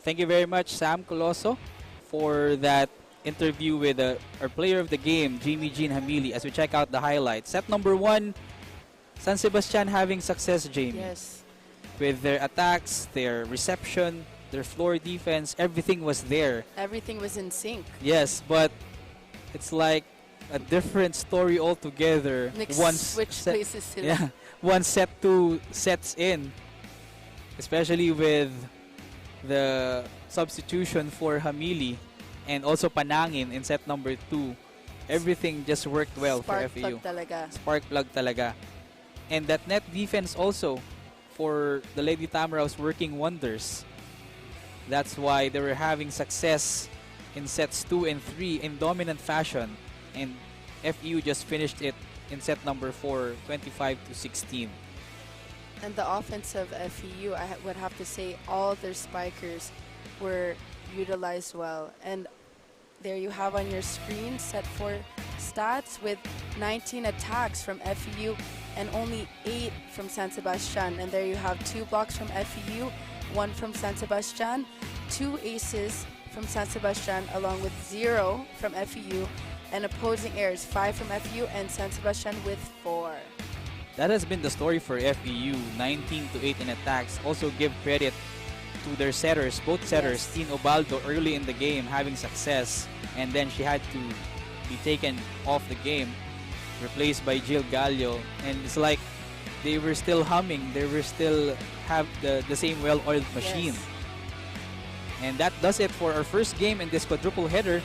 Thank you very much, Sam Coloso, for that interview with our player of the game, Jamie Jean Hamili, as we check out the highlights. Set number 1, San Sebastian having success, Jamie. Yes. With their attacks, their reception, their floor defense, everything was there. Everything was in sync. Yes, but it's like a different story altogether. Switch places sila. Yeah, once set 2 sets in, especially with the substitution for Hamili and also Panangin in set number 2. Everything just worked well for FEU. Spark plug talaga. Spark plug talaga. And that net defense also for the Lady Tamaraws working wonders. That's why they were having success in sets 2 and 3 in dominant fashion. And FEU just finished it in set number 4, 25-16. And the offense of FEU, I would have to say all their spikers were utilized well. And there you have on your screen set 4 stats with 19 attacks from FEU and only 8 from San Sebastian. And there you have 2 blocks from FEU, 1 from San Sebastian, 2 aces from San Sebastian, along with 0 from FEU, and opposing airs, 5 from FEU and San Sebastian with 4. That has been the story for FEU, 19-8 in attacks. Also give credit to their setters, both setters, Yes. Tin Obaldo early in the game having success, and then she had to be taken off the game, replaced by Jill Gallo, and it's like they were still humming, they were still have the same well-oiled machine. Yes. And that does it for our first game in this quadruple header.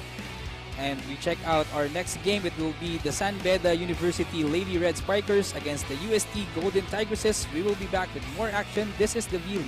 And we check out our next game. It will be the San Beda University Lady Red Spikers against the UST Golden Tigresses. We will be back with more action. This is the V-League.